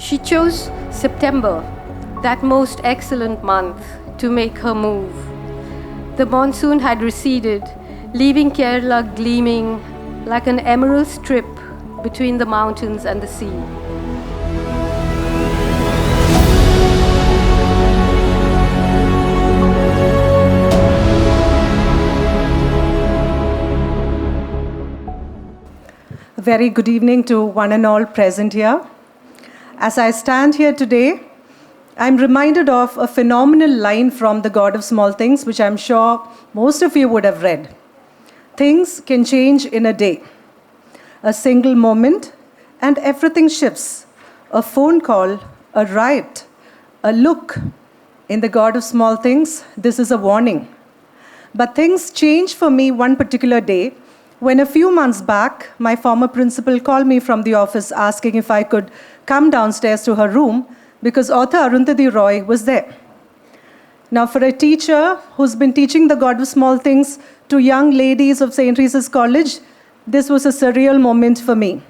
She chose September, that most excellent month, to make her move. The monsoon had receded, leaving Kerala gleaming like an emerald strip between the mountains and the sea. A very good evening to one and all present here. As I stand here today, I'm reminded of a phenomenal line from The God of Small Things, which I'm sure most of you would have read. Things can change in a day. A single moment, and everything shifts. A phone call, a riot, a look. In The God of Small Things, this is a warning. But things changed for me one particular day when a few months back, my former principal called me from the office asking if I could come downstairs to her room because author Arundhati Roy was there. Now, for a teacher who's been teaching The God of Small Things to young ladies of St. Teresa's College, this was a surreal moment for me.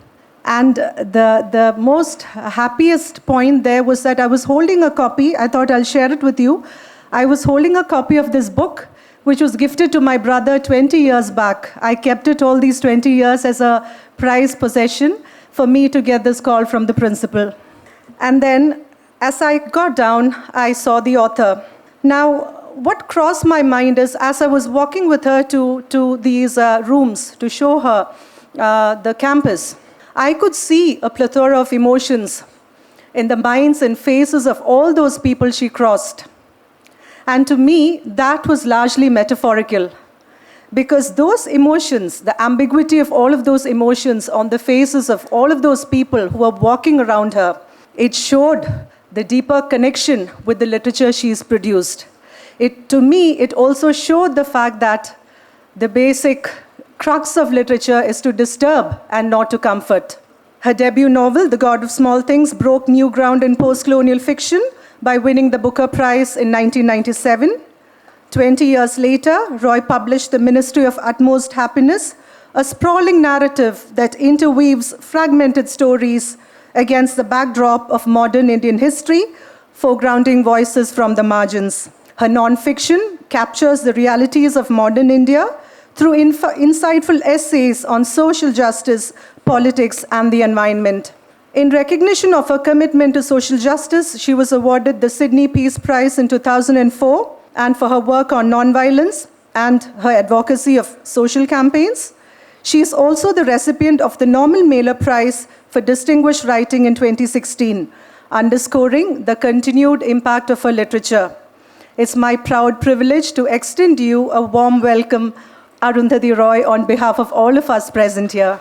And the most happiest point there was that I was holding a copy. I thought I'll share it with you. I was holding a copy of this book, which was gifted to my brother 20 years back. I kept it all these 20 years as a prized possession for me to get this call from the principal. And then, as I got down, I saw the author. Now, what crossed my mind is, as I was walking with her to these rooms to show her the campus, I could see a plethora of emotions in the minds and faces of all those people she crossed. And to me, that was largely metaphorical, because those emotions, the ambiguity of all of those emotions on the faces of all of those people who were walking around her, it showed the deeper connection with the literature she's produced. To me, it also showed the fact that the basic crux of literature is to disturb and not to comfort. Her debut novel, The God of Small Things, broke new ground in post-colonial fiction by winning the Booker Prize in 1997. 20 years later, Roy published The Ministry of Utmost Happiness, a sprawling narrative that interweaves fragmented stories against the backdrop of modern Indian history, foregrounding voices from the margins. Her nonfiction captures the realities of modern India through insightful essays on social justice, politics, and the environment. In recognition of her commitment to social justice, she was awarded the Sydney Peace Prize in 2004, and for her work on nonviolence and her advocacy of social campaigns. She is also the recipient of the Norman Mailer Prize for Distinguished Writing in 2016, underscoring the continued impact of her literature. It's my proud privilege to extend you a warm welcome, Arundhati Roy, on behalf of all of us present here.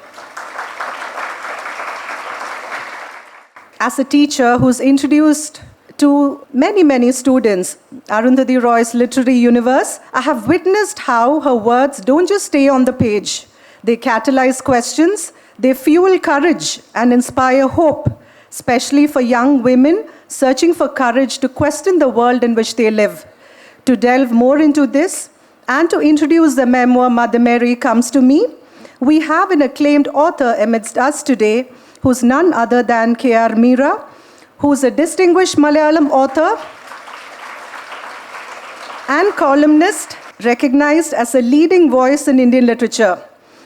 As a teacher who's introduced to many, many students Arundhati Roy's literary universe, I have witnessed how her words don't just stay on the page. They catalyze questions, they fuel courage and inspire hope, especially for young women searching for courage to question the world in which they live. To delve more into this and to introduce the memoir Mother Mary Comes to Me, we have an acclaimed author amidst us today, who's none other than K.R. Meera, who's a distinguished Malayalam author and columnist, recognized as a leading voice in Indian literature.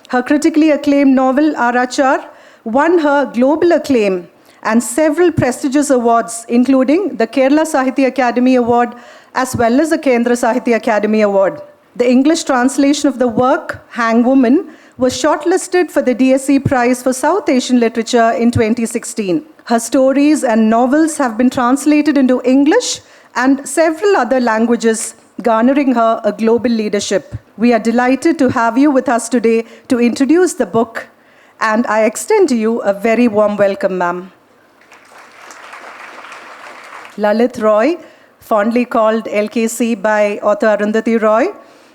Her critically acclaimed novel, Arachar, won her global acclaim and several prestigious awards, including the Kerala Sahitya Academy Award, as well as the Kendra Sahitya Academy Award. The English translation of the work, Hang Woman, was shortlisted for the DSE Prize for South Asian Literature in 2016. Her stories and novels have been translated into English and several other languages, garnering her a global leadership. We are delighted to have you with us today to introduce the book, and I extend to you a very warm welcome, ma'am. Lalit Roy, fondly called LKC by author Arundhati Roy,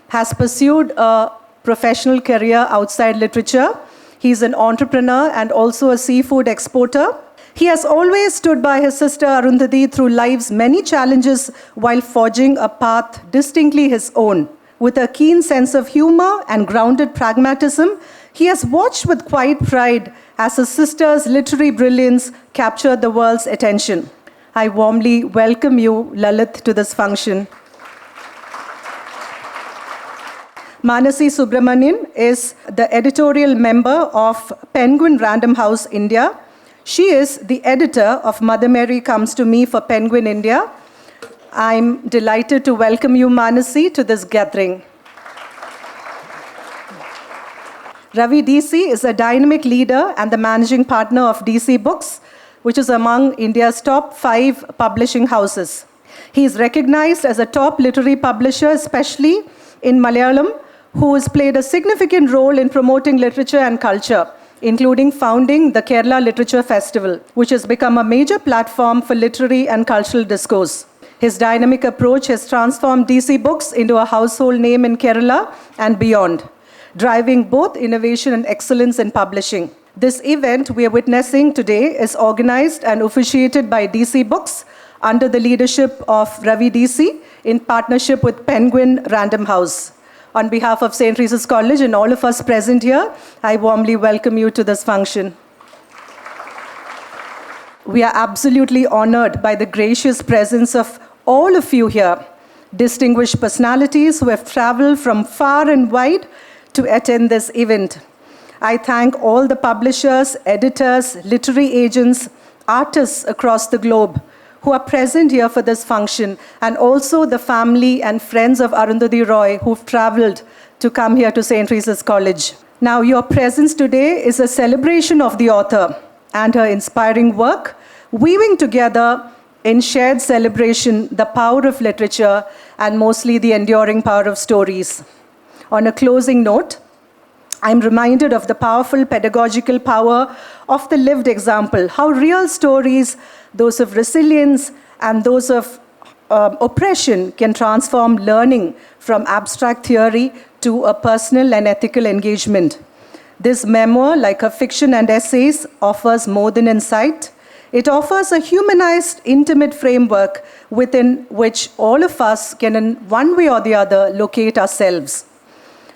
has pursued a professional career outside literature. He's an entrepreneur and also a seafood exporter. He has always stood by his sister Arundhati through life's many challenges while forging a path distinctly his own. With a keen sense of humor and grounded pragmatism, He has watched with quiet pride as his sister's literary brilliance captured the world's attention. I warmly welcome you, Lalit, to this function. Manasi Subramanian is the editorial member of Penguin Random House India. She is the editor of Mother Mary Comes to Me for Penguin India. I'm delighted to welcome you, Manasi, to this gathering. Ravi DC is a dynamic leader and the managing partner of DC Books, which is among India's top 5 publishing houses. He is recognized as a top literary publisher, especially in Malayalam, who has played a significant role in promoting literature and culture, including founding the Kerala Literature Festival, which has become a major platform for literary and cultural discourse. His dynamic approach has transformed DC Books into a household name in Kerala and beyond, driving both innovation and excellence in publishing. This event we are witnessing today is organized and officiated by DC Books under the leadership of Ravi DC in partnership with Penguin Random House. On behalf of St. Teresa's College and all of us present here, I warmly welcome you to this function. We are absolutely honored by the gracious presence of all of you here, distinguished personalities who have traveled from far and wide to attend this event. I thank all the publishers, editors, literary agents, artists across the globe who are present here for this function, and also the family and friends of Arundhati Roy who've traveled to come here to St. Teresa's College. Now, your presence today is a celebration of the author and her inspiring work, weaving together in shared celebration the power of literature and mostly the enduring power of stories. On a closing note, I'm reminded of the powerful pedagogical power of the lived example, how real stories, those of resilience and those of oppression, can transform learning from abstract theory to a personal and ethical engagement. This memoir, like her fiction and essays, offers more than insight. It offers a humanized, intimate framework within which all of us can, in one way or the other, locate ourselves.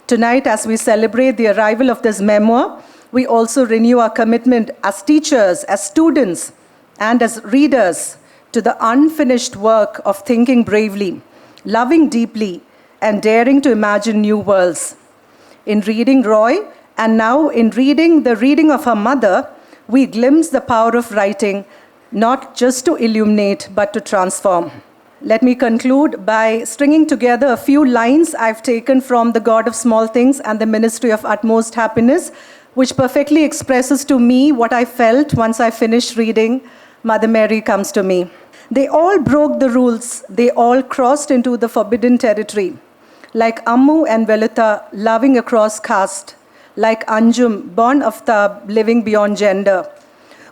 Tonight, as we celebrate the arrival of this memoir, we also renew our commitment as teachers, as students, and as readers to the unfinished work of thinking bravely, loving deeply, and daring to imagine new worlds. In reading Roy, and now in reading the reading of her mother, we glimpse the power of writing, not just to illuminate, but to transform. Let me conclude by stringing together a few lines I've taken from The God of Small Things and the Ministry of Utmost Happiness, which perfectly expresses to me what I felt once I finished reading Mother Mary Comes to Me. They all broke the rules. They all crossed into the forbidden territory. Like Ammu and Velutha, loving across caste. Like Anjum, born of the living beyond gender.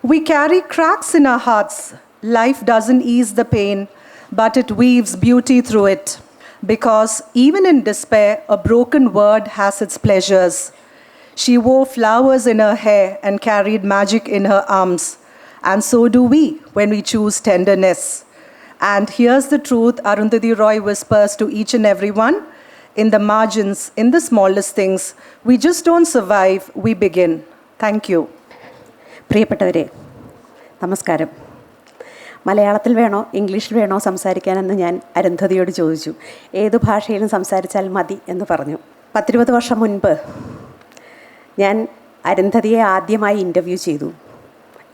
We carry cracks in our hearts. Life doesn't ease the pain, but it weaves beauty through it. Because even in despair, a broken word has its pleasures. She wore flowers in her hair and carried magic in her arms. And so do we when we choose tenderness. And here's the truth Arundhati Roy whispers to each and every one. In the margins, in the smallest things, we just don't survive, we begin. Thank you. പ്രിയപ്പെട്ടവരെ, നമസ്കാരം. മലയാളത്തിൽ വേണോ ഇംഗ്ലീഷിൽ വേണോ സംസാരിക്കാനെന്ന് ഞാൻ അരുന്ധതിയോട് ചോദിച്ചു. ഏതു ഭാഷയിലും സംസാരിച്ചാൽ മതി എന്ന് പറഞ്ഞു. 10-20 വർഷം മുൻപ് ഞാൻ അരുന്ധതിയെ ആദ്യമായി ഇൻ്റർവ്യൂ ചെയ്തു.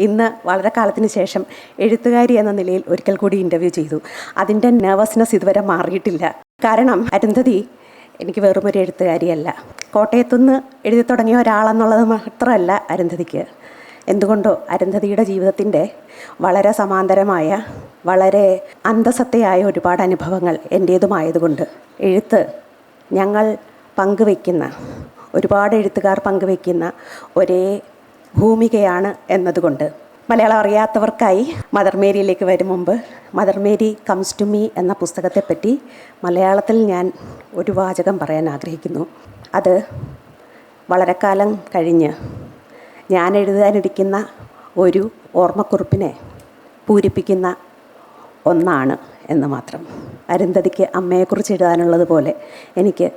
ഇന്ന് വളരെ കാലത്തിന് ശേഷം എഴുത്തുകാരി എന്ന നിലയിൽ ഒരിക്കൽ കൂടി ഇൻ്റർവ്യൂ ചെയ്തു. അതിൻ്റെ നെർവസ്നെസ് ഇതുവരെ മാറിയിട്ടില്ല. കാരണം അരുന്ധതി എനിക്ക് വെറുമൊരു എഴുത്തുകാരിയല്ല, കോട്ടയത്തുനിന്ന് എഴുതി തുടങ്ങിയ ഒരാളെന്നുള്ളത് മാത്രമല്ല അരുന്ധതിക്ക്. എന്തുകൊണ്ടോ അരുന്ധതിയുടെ ജീവിതത്തിൻ്റെ വളരെ സമാന്തരമായ, വളരെ അന്തസത്തയായ ഒരുപാട് അനുഭവങ്ങൾ എൻ്റേതുമായതുകൊണ്ട്, എഴുത്ത് ഞങ്ങൾ പങ്കുവയ്ക്കുന്ന, ഒരുപാട് എഴുത്തുകാർ പങ്കുവയ്ക്കുന്ന ഒരേ ഭൂമികയാണ് എന്നതുകൊണ്ട്, മലയാളം അറിയാത്തവർക്കായി മദർ മേരിയിലേക്ക് വരും മുമ്പ് Mother Mary comes to me എന്ന പുസ്തകത്തെപ്പറ്റി മലയാളത്തിൽ ഞാൻ ഒരു വാചകം പറയാൻ ആഗ്രഹിക്കുന്നു. അത് വളരെ കാലം കഴിഞ്ഞ് ഞാൻ എഴുതാനിരിക്കുന്ന ഒരു ഓർമ്മക്കുറിപ്പിനെ പൂരിപ്പിക്കുന്ന ഒന്നാണ് എന്ന് മാത്രം. അരുന്ധതിക്ക് അമ്മയെക്കുറിച്ച് എഴുതാനുള്ളതുപോലെ എനിക്ക്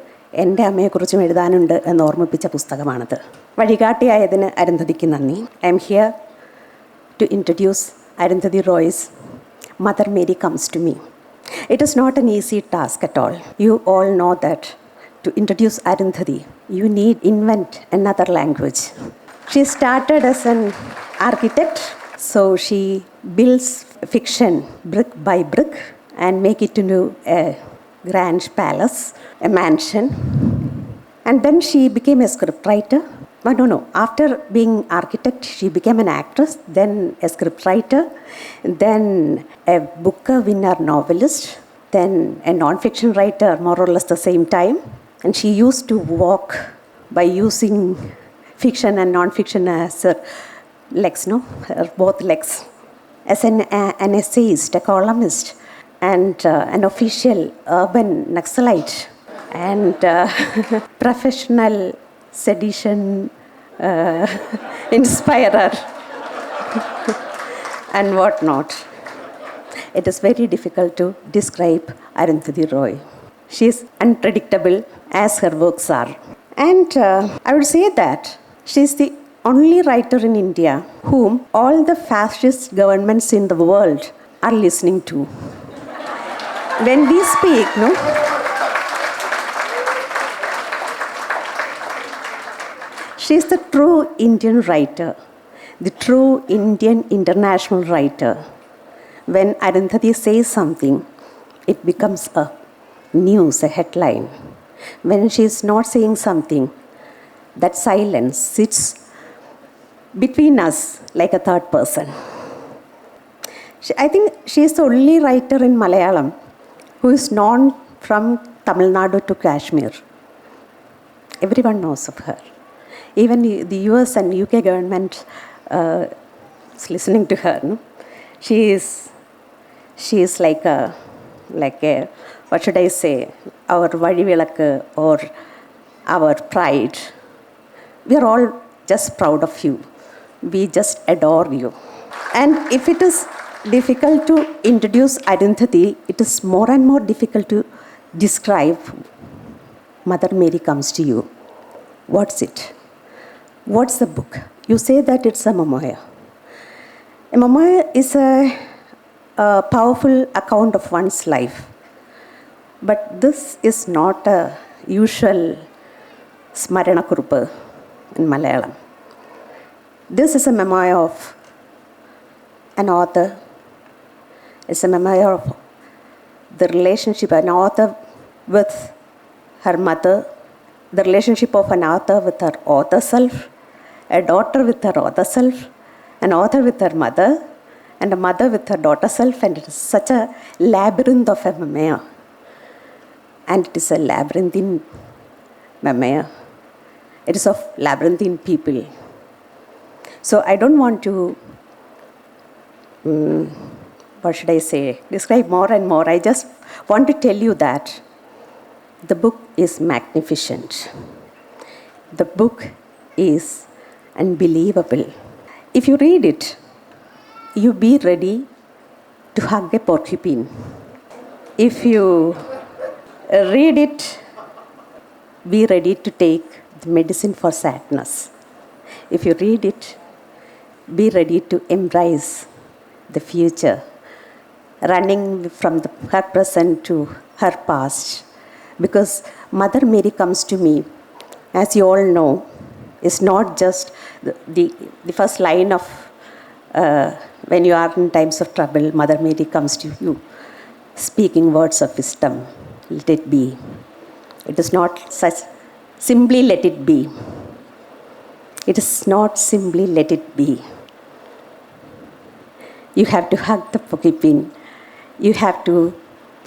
എൻ്റെ അമ്മയെക്കുറിച്ചും എഴുതാനുണ്ട് എന്ന് ഓർമ്മിപ്പിച്ച പുസ്തകമാണത്. വഴികാട്ടിയായതിന് അരുന്ധതിക്ക് നന്ദി. I am here to introduce Arundhati Roy's Mother Mary Comes to Me. It is not an easy task at all. You all know that to introduce Arundhati, you need invent another language. She started as an architect, so she builds fiction brick by brick and make it into a grand palace, a mansion. And then she became a scriptwriter. No. After being architect, she became an actress, then a scriptwriter, then a Booker winner novelist, then a non-fiction writer more or less the same time. And she used to walk by using fiction and non-fiction as her legs, her both legs. As an essayist, a columnist, and an official urban Naxalite, and professional sedition inspirer and what not. It is very difficult to describe Arundhati Roy. She is unpredictable as her works are. And I would say that she is the only writer in India whom all the fascist governments in the world are listening to. When we speak, she is the true Indian writer, the true Indian international writer. When Arundhati says something, it becomes a news, a headline. When she is not saying something, that silence sits between us like a third person. I think she is the only writer in Malayalam who is known from Tamil Nadu to Kashmir. Everyone knows of her. Even the US and UK government is listening to her. No? She is like a what should I say, our Vadivilakku or our pride. We are all just proud of you. We just adore you. And if it is difficult to introduce Arundhati, it is more and more difficult to describe Mother Mary Comes to You. What's it? What's the book? You say that it's a memoir. A memoir is a powerful account of one's life. But this is not a usual Smarana Kurupa in Malayalam. This is a memoir of an author. It's a memoir of the relationship an author with her mother, the relationship of an author with her author self, a daughter with her author self, an author with her mother, and a mother with her daughter self, and it is such a labyrinth of a memoir. And it is a labyrinthine memoir. It is of labyrinthine people. So I don't want to, what should I say, describe more and more. I just want to tell you that the book is magnificent. The book is unbelievable. If you read it, you be ready to hug a porcupine. If you read it, be ready to take the medicine for sadness. If you read it, be ready to embrace the future, running from her present to her past. Because Mother Mary Comes to Me, as you all know, is not just the first line of when you are in times of trouble, Mother Mary comes to you, speaking words of wisdom. Let it be. It is not such simply let it be. It is not simply let it be. You have to hug the porcupine. You have to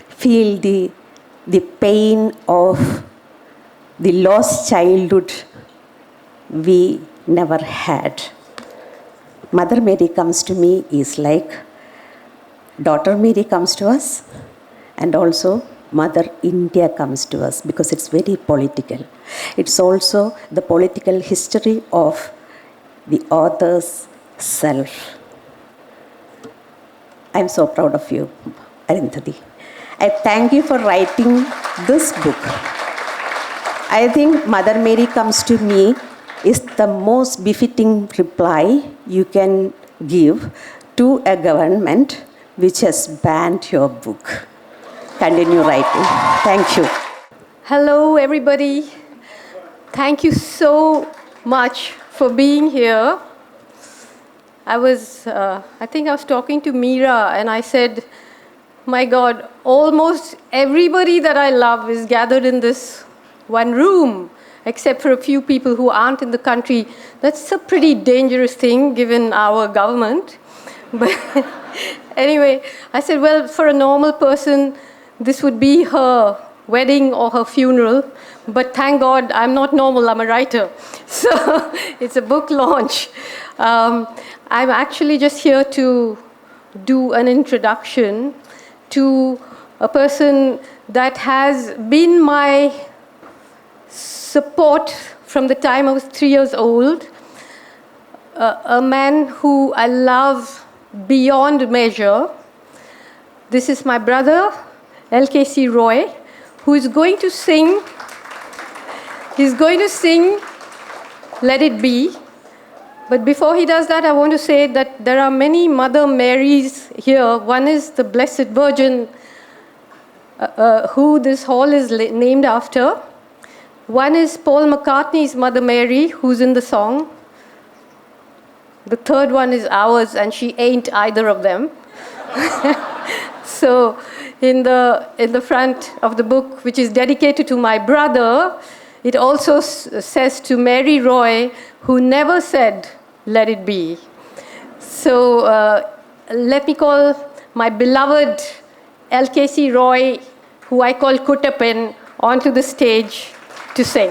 feel the pain of the lost childhood we never had. Mother Mary Comes to Me is like Daughter Mary comes to us, and also Mother India comes to us, because it's very political. It's also the political history of the author's self. I'm so proud of you, Arundhati. I thank you for writing this book. I think Mother Mary comes to me is the most befitting reply you can give to a government which has banned your book. Continue writing. Thank you. Hello, everybody. Thank you so much for being here. I think I was talking to Meera, and I said, my God, almost everybody that I love is gathered in this one room, except for a few people who aren't in the country. That's a pretty dangerous thing, given our government. But anyway, I said, well, for a normal person, this would be her wedding or her funeral. But thank God, I'm not normal, I'm a writer. So it's a book launch. I'm actually just here to do an introduction to a person that has been my support from the time I was 3 years old, a man who I love beyond measure. This is my brother, LKC Roy, who is going to sing. He's going to sing Let It Be. But before he does that, I want to say that there are many Mother Marys here. One is the Blessed Virgin, who this hall is named after. One is Paul McCartney's Mother Mary, who's in the song. The third one is ours, and she ain't either of them. So in the front of the book, which is dedicated to my brother, it also says to Mary Roy, who never said, let it be. So let me call my beloved LKC Roy, who I call Kuttapen, onto the stage to sing.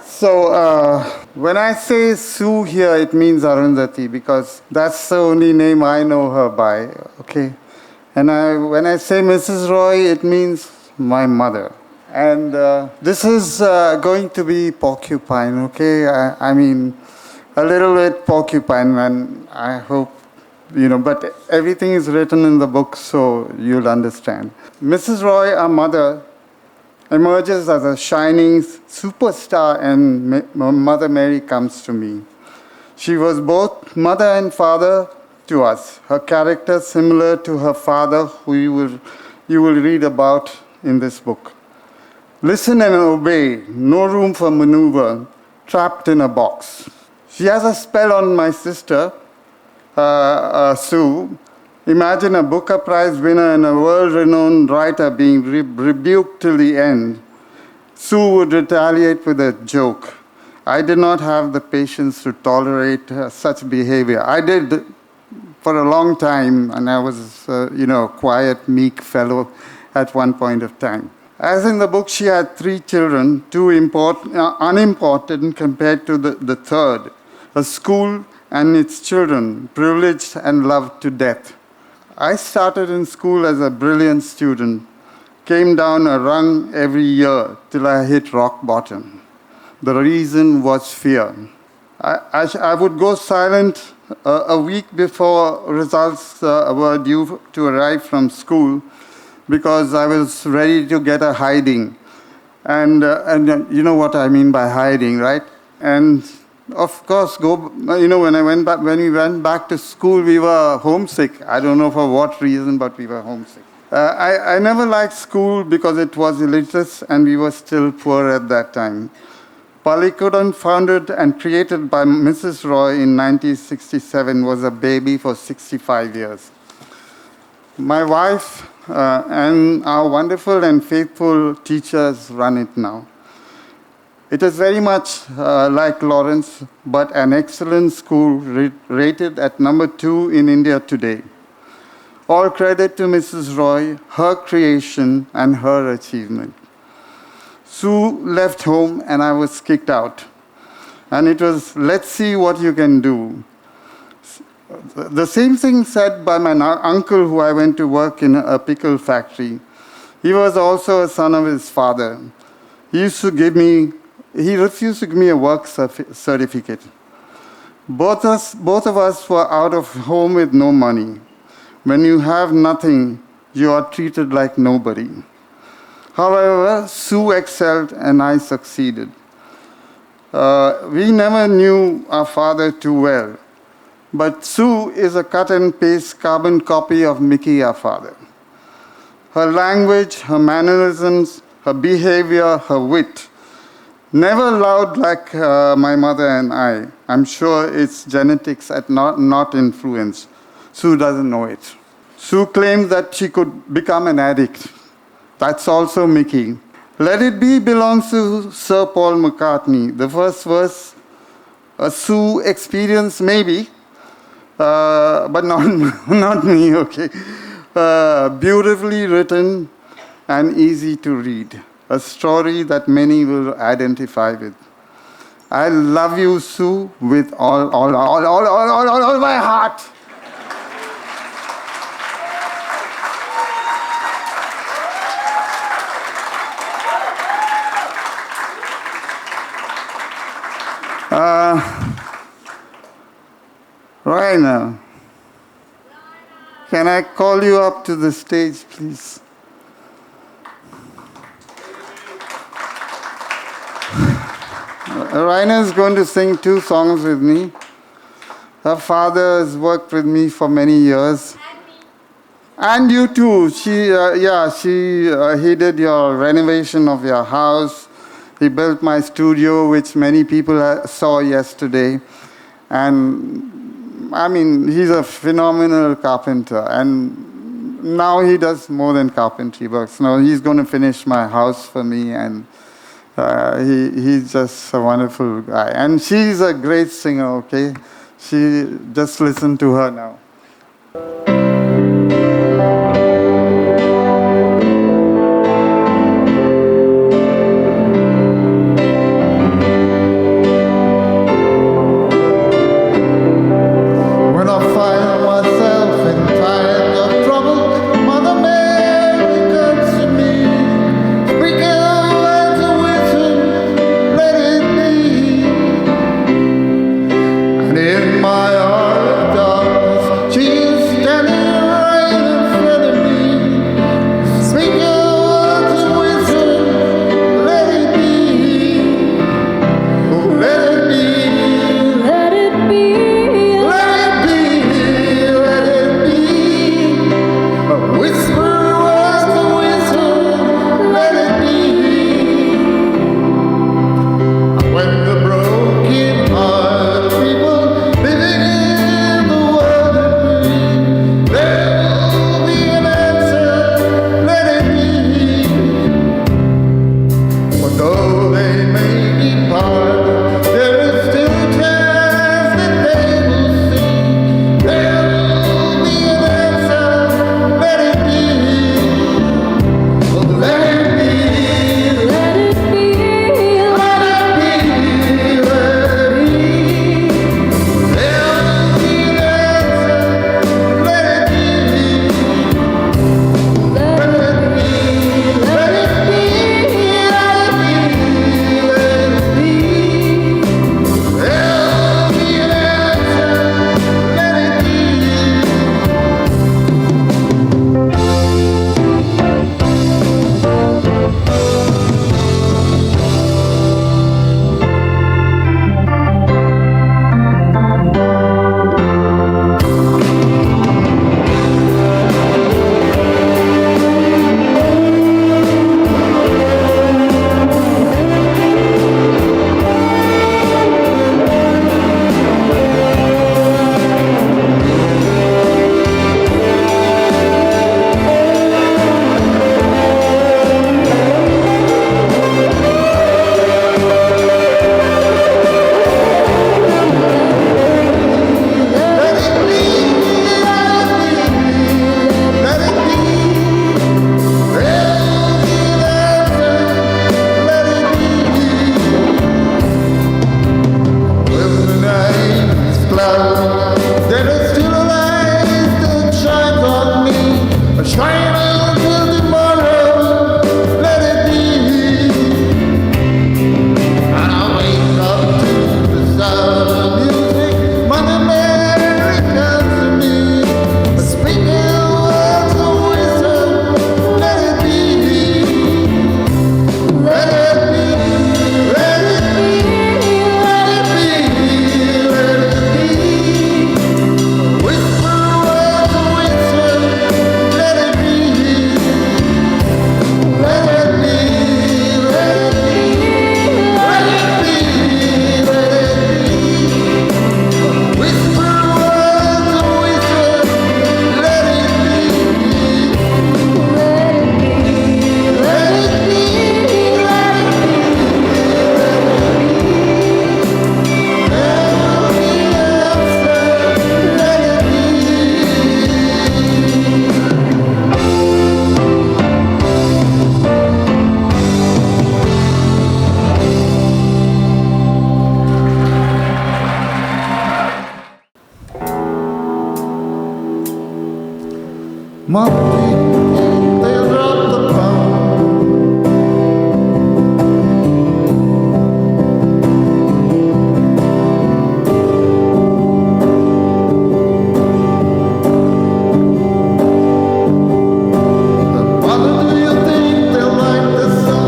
So when I say Sue here, it means Arundhati, because that's the only name I know her by, okay? And when I say Mrs. Roy, it means my mother. And this is going to be porcupine, okay? I mean, a little bit porcupine, and I hope, but everything is written in the book, so you'll understand. Mrs. Roy, our mother, emerges as a shining superstar, and Mother Mary comes to me. She was both mother and father to us. Her character similar to her father, who you will read about in this book. Listen and obey, no room for maneuver, trapped in a box. She has a spell on my sister, Sue. Imagine a Booker Prize winner and a world-renowned writer being rebuked till the end. Sue would retaliate with a joke. I did not have the patience to tolerate such behavior. I did for a long time, and I was, a quiet, meek fellow at one point of time. As in the book, she had 3 children, 2 unimportant compared to the third, a school and its children, privileged and loved to death. I started in school as a brilliant student, came down a rung every year till I hit rock bottom. The reason was fear. I would go silent a week before results were due to arrive from school, because I was ready to get a hiding. And you know what I mean by hiding, right? And of course, when we went back to school, we were homesick. I don't know for what reason, but we were homesick. I never liked school because it was elitist and we were still poor at that time. Palikodan, founded and created by Mrs. Roy in 1967, was a baby for 65 years. My wife and our wonderful and faithful teachers run it now. It is very much like Lawrence, but an excellent school rated at number 2 in India today. All credit to Mrs. Roy, her creation and her achievement. Sue left home and I was kicked out. And it was, let's see what you can do. The same thing said by my uncle, who I went to work in a pickle factory. He was also a son of his father. He refused to give me a work certificate. Both of us were out of home with no money. When you have nothing, you are treated like nobody. However, Sue excelled and I succeeded. We never knew our father too well, but Sue is a cut and paste carbon copy of Mickey, our father. Her language, her mannerisms, her behavior, her wit. Never loud like my mother and I. I'm sure it's genetics and not influence. Sue doesn't know it. Sue claims that she could become an addict. That's also Mickey. Let It Be belongs to Sir Paul McCartney. The first verse, a Sue experience maybe, but not me, okay. Beautifully written and easy to read. A story that many will identify with. I love you, Sue, with all my heart. Rainer, can I call you up to the stage, please? Raina is going to sing 2 songs with me. Her father has worked with me for many years. And you too. He did your renovation of your house. He built my studio, which many people saw yesterday. And I mean, he's a phenomenal carpenter. And now he does more than carpentry works. Now he's going to finish my house for me, and he's just a wonderful guy. And she's a great singer, okay? Just listen to her now. Mom, they dropped the pound. But mother, do you think they'll like this song?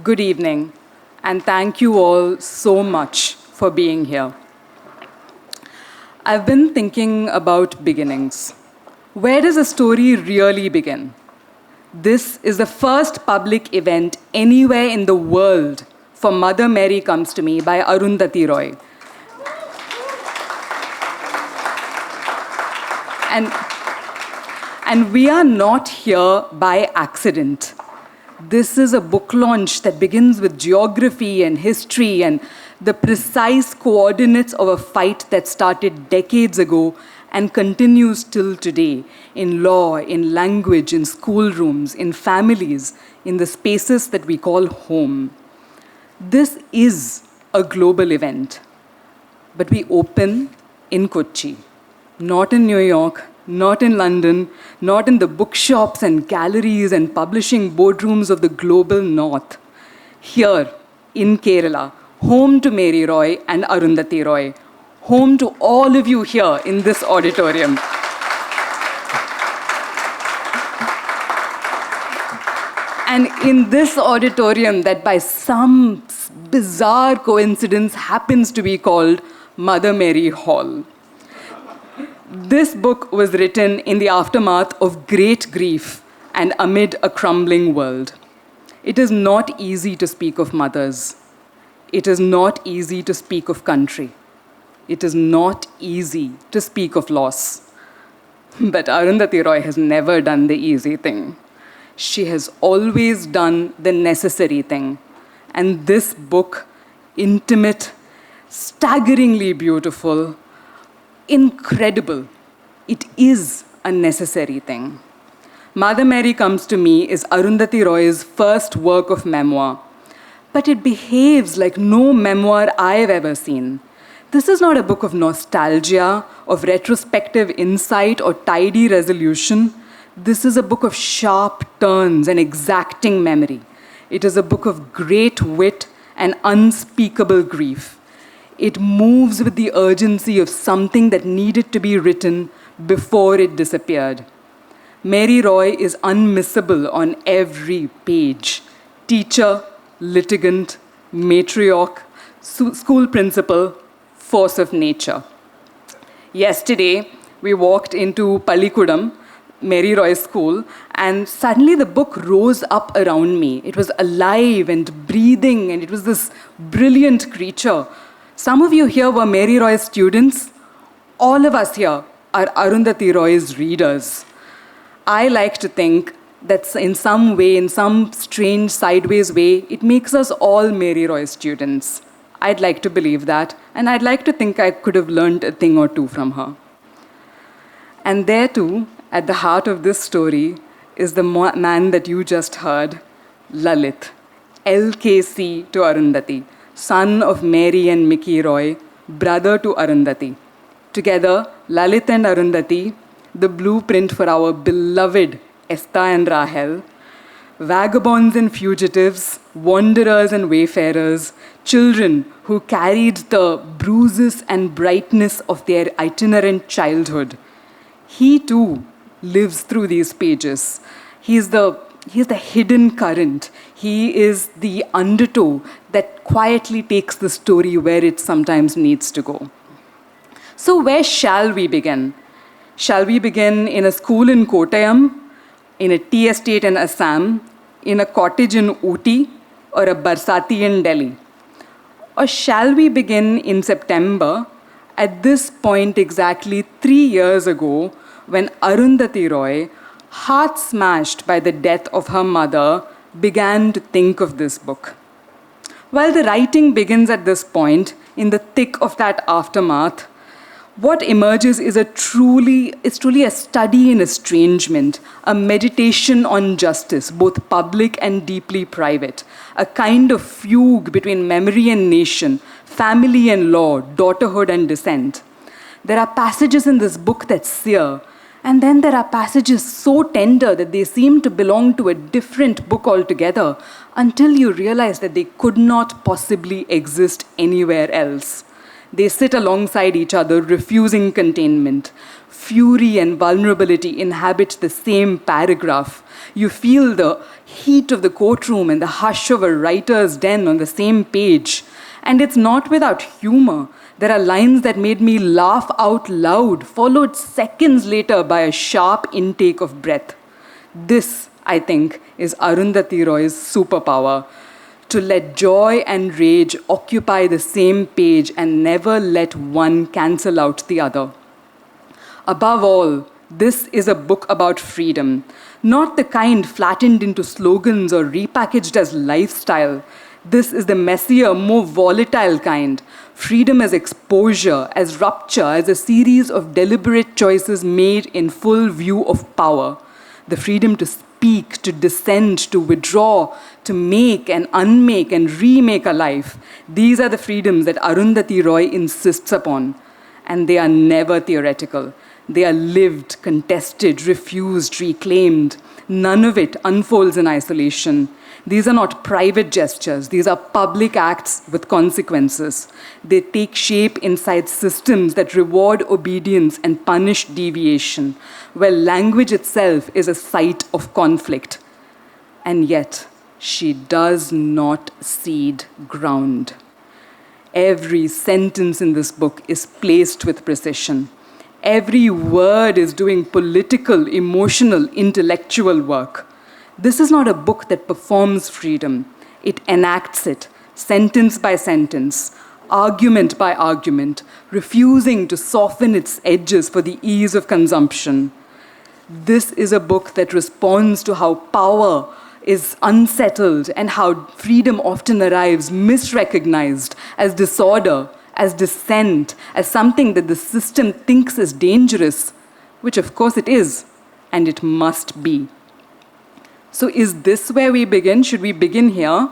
good evening, and thank you all so much for being here. I've been thinking about beginnings. Where does a story really begin? This is the first public event anywhere in the world for Mother Mary Comes to Me by Arundhati Roy. And we are not here by accident. This is a book launch that begins with geography and history and the precise coordinates of a fight that started decades ago and continues till today in law, in language, in schoolrooms, in families, in the spaces that we call home. This is a global event, but we open in Kochi, not in New York, not in London, not in the bookshops and galleries and publishing boardrooms of the global north. Here, in Kerala, home to Mary Roy and Arundhati Roy, home to all of you here in this auditorium. And in this auditorium that by some bizarre coincidence happens to be called Mother Mary Hall. This book was written in the aftermath of great grief and amid a crumbling world. It is not easy to speak of mothers. It is not easy to speak of country. It is not easy to speak of loss. But Arundhati Roy has never done the easy thing. She has always done the necessary thing. And this book, intimate, staggeringly beautiful, incredible. It is a necessary thing. Mother Mary Comes to Me is Arundhati Roy's first work of memoir. But it behaves like no memoir I've ever seen. This is not a book of nostalgia, of retrospective insight, or tidy resolution. This is a book of sharp turns and exacting memory. It is a book of great wit and unspeakable grief. It moves with the urgency of something that needed to be written before it disappeared. Mary Roy is unmissable on every page. Teacher, litigant, matriarch, school principal, force of nature. Yesterday, we walked into Pallikudam, Mary Roy's school, and suddenly the book rose up around me. It was alive and breathing, and it was this brilliant creature. Some of you here were Mary Roy's students. All of us here are Arundhati Roy's readers. I like to think that in some way, in some strange sideways way, it makes us all Mary Roy students. I'd like to believe that, and I'd like to think I could have learned a thing or two from her. And there too, at the heart of this story, is the man that you just heard, Lalit, LKC to Arundhati, son of Mary and Mickey Roy, brother to Arundhati. Together, Lalit and Arundhati, the blueprint for our beloved Esther and Rahel, vagabonds and fugitives, wanderers and wayfarers, children who carried the bruises and brightness of their itinerant childhood. He too lives through these pages. He is the hidden current. He is the undertow that quietly takes the story where it sometimes needs to go. So where shall we begin? Shall we begin in a school in Kottayam, in a tea estate in Assam, in a cottage in Ooty, or a barsati in Delhi? Or shall we begin in September, at this point exactly 3 years ago, when Arundhati Roy, heart smashed by the death of her mother, began to think of this book? While the writing begins at this point, in the thick of that aftermath, what emerges is truly a study in estrangement, a meditation on justice, both public and deeply private, a kind of fugue between memory and nation, family and law, daughterhood and dissent. There are passages in this book that sear, and then there are passages so tender that they seem to belong to a different book altogether, until you realize that they could not possibly exist anywhere else. They sit alongside each other, refusing containment. Fury and vulnerability inhabit the same paragraph. You feel the heat of the courtroom and the hush of a writer's den on the same page. And it's not without humor. There are lines that made me laugh out loud, followed seconds later by a sharp intake of breath. This, I think, is Arundhati Roy's superpower. To let joy and rage occupy the same page and never let one cancel out the other. Above all, this is a book about freedom, not the kind flattened into slogans or repackaged as lifestyle. This is the messier, more volatile kind. Freedom as exposure, as rupture, as a series of deliberate choices made in full view of power. The freedom to speak, to dissent, to withdraw, to make and unmake and remake a life. These are the freedoms that Arundhati Roy insists upon. And they are never theoretical. They are lived, contested, refused, reclaimed. None of it unfolds in isolation. These are not private gestures. These are public acts with consequences. They take shape inside systems that reward obedience and punish deviation, where language itself is a site of conflict. And yet, she does not cede ground. Every sentence in this book is placed with precision. Every word is doing political, emotional, intellectual work. This is not a book that performs freedom. It enacts it, sentence by sentence, argument by argument, refusing to soften its edges for the ease of consumption. This is a book that responds to how power is unsettled and how freedom often arrives misrecognized as disorder, as dissent, as something that the system thinks is dangerous, which of course it is, and it must be. So is this where we begin? Should we begin here?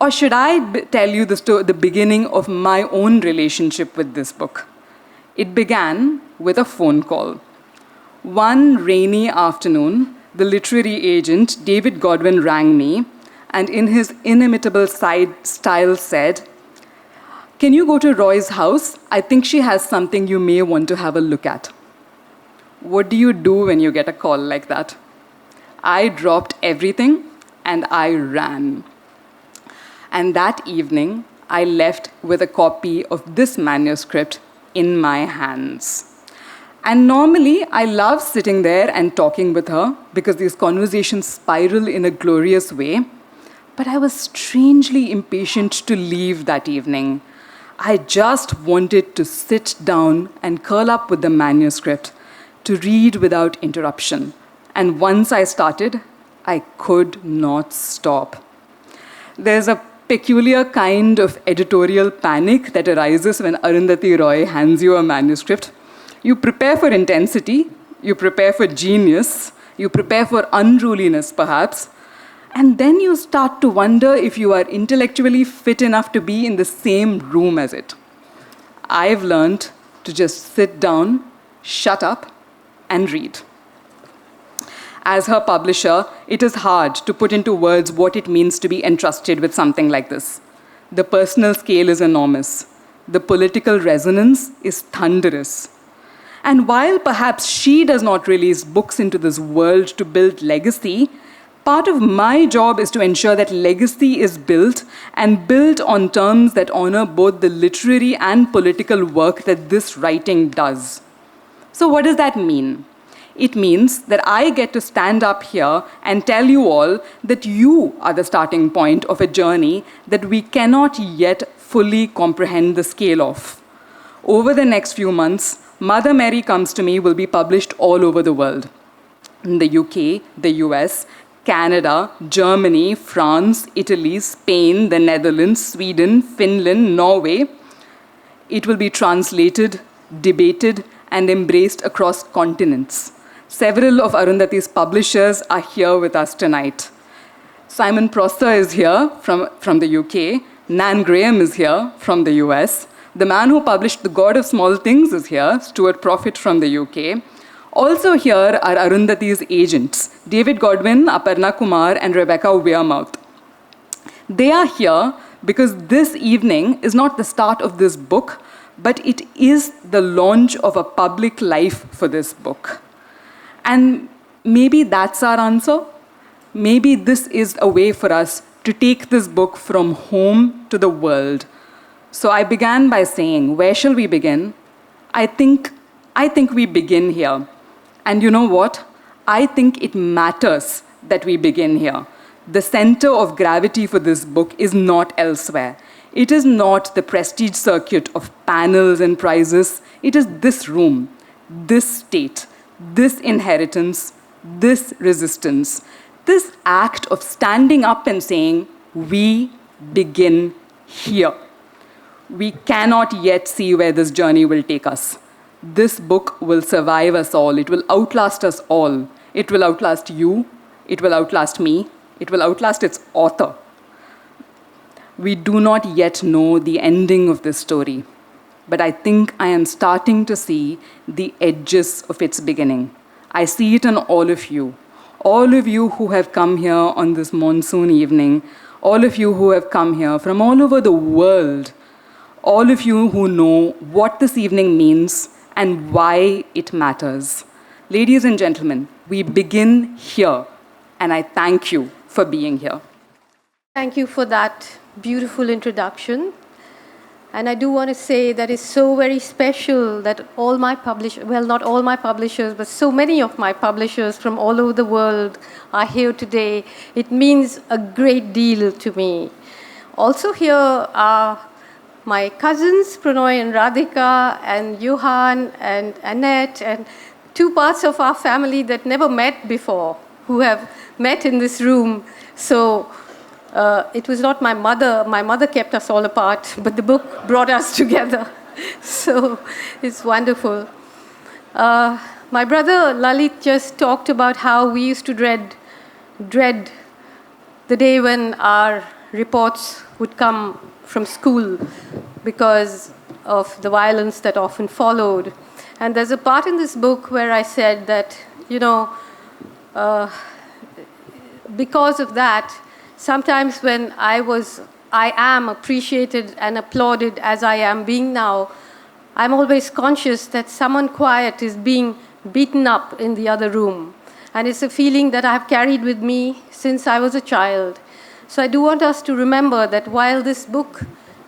Or should I tell you the beginning of my own relationship with this book? It began with a phone call. One rainy afternoon, the literary agent, David Godwin, rang me and in his inimitable style said, "Can you go to Roy's house? I think she has something you may want to have a look at." What do you do when you get a call like that? I dropped everything and I ran. And that evening, I left with a copy of this manuscript in my hands. And normally, I love sitting there and talking with her because these conversations spiral in a glorious way. But I was strangely impatient to leave that evening. I just wanted to sit down and curl up with the manuscript, to read without interruption. And once I started, I could not stop. There's a peculiar kind of editorial panic that arises when Arundhati Roy hands you a manuscript. You prepare for intensity, you prepare for genius, you prepare for unruliness perhaps, and then you start to wonder if you are intellectually fit enough to be in the same room as it. I've learned to just sit down, shut up, and read. As her publisher, it is hard to put into words what it means to be entrusted with something like this. The personal scale is enormous. The political resonance is thunderous. And while perhaps she does not release books into this world to build legacy, part of my job is to ensure that legacy is built and built on terms that honor both the literary and political work that this writing does. So what does that mean? It means that I get to stand up here and tell you all that you are the starting point of a journey that we cannot yet fully comprehend the scale of. Over the next few months, Mother Mary Comes to Me will be published all over the world. In the UK, the US, Canada, Germany, France, Italy, Spain, the Netherlands, Sweden, Finland, Norway. It will be translated, debated, and embraced across continents. Several of Arundhati's publishers are here with us tonight. Simon Prosser is here from the UK. Nan Graham is here from the US. The man who published The God of Small Things is here, Stuart Profit from the UK. Also here are Arundhati's agents, David Godwin, Aparna Kumar, and Rebecca Wearmouth. They are here because this evening is not the start of this book, but it is the launch of a public life for this book. And maybe that's our answer. Maybe this is a way for us to take this book from home to the world. So I began by saying, where shall we begin? I think we begin here. And you know what? I think it matters that we begin here. The center of gravity for this book is not elsewhere. It is not the prestige circuit of panels and prizes. It is this room, this state, this inheritance, this resistance, this act of standing up and saying, we begin here. We cannot yet see where this journey will take us. This book will survive us all. It will outlast us all. It will outlast you. It will outlast me. It will outlast its author. We do not yet know the ending of this story, but I think I am starting to see the edges of its beginning. I see it in all of you who have come here on this monsoon evening, all of you who have come here from all over the world, all of you who know what this evening means and why it matters. Ladies and gentlemen, we begin here, and I thank you for being here. Thank you for that beautiful introduction. And I do want to say that it's so very special that all my publishers, well, not all my publishers, but so many of my publishers from all over the world are here today. It means a great deal to me. Also here are my cousins, Pranoy and Radhika, and Johan and Annette, and two parts of our family that never met before, who have met in this room. So it was not my mother. My mother kept us all apart, but the book brought us together. So it's wonderful. My brother Lalit just talked about how we used to dread the day when our reports would come from school because of the violence that often followed. And there's a part in this book where I said that, because of that, sometimes when I am appreciated and applauded as I am being now, I'm always conscious that someone quiet is being beaten up in the other room. And it's a feeling that I've carried with me since I was a child. So I do want us to remember that while this book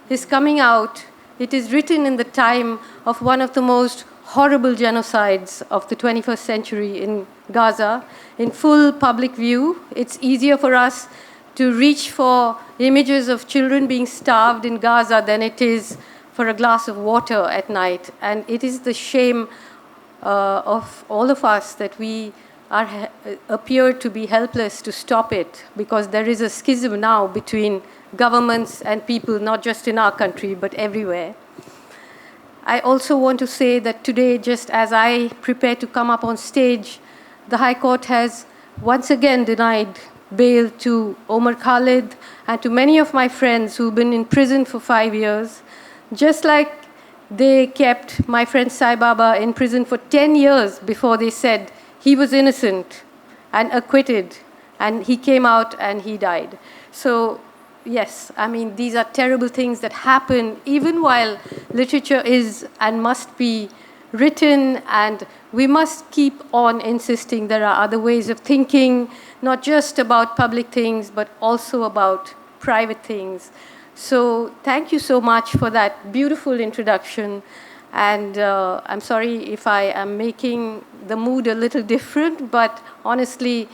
is coming out, it is written in the time of one of the most horrible genocides of the 21st century in Gaza, in full public view. It's easier for us to reach for images of children being starved in Gaza than it is for a glass of water at night. And it is the shame of all of us that we appear to be helpless to stop it, because there is a schism now between governments and people, not just in our country, but everywhere. I also want to say that today, just as I prepare to come up on stage, the High Court has once again denied bail to Omar Khalid and to many of my friends who've been in prison for 5 years, just like they kept my friend Sai Baba in prison for 10 years before they said he was innocent and acquitted, and he came out and he died. So yes, I mean, these are terrible things that happen even while literature is and must be written, and we must keep on insisting there are other ways of thinking, not just about public things, but also about private things. So thank you so much for that beautiful introduction. And I'm sorry if I am making the mood a little different, but honestly,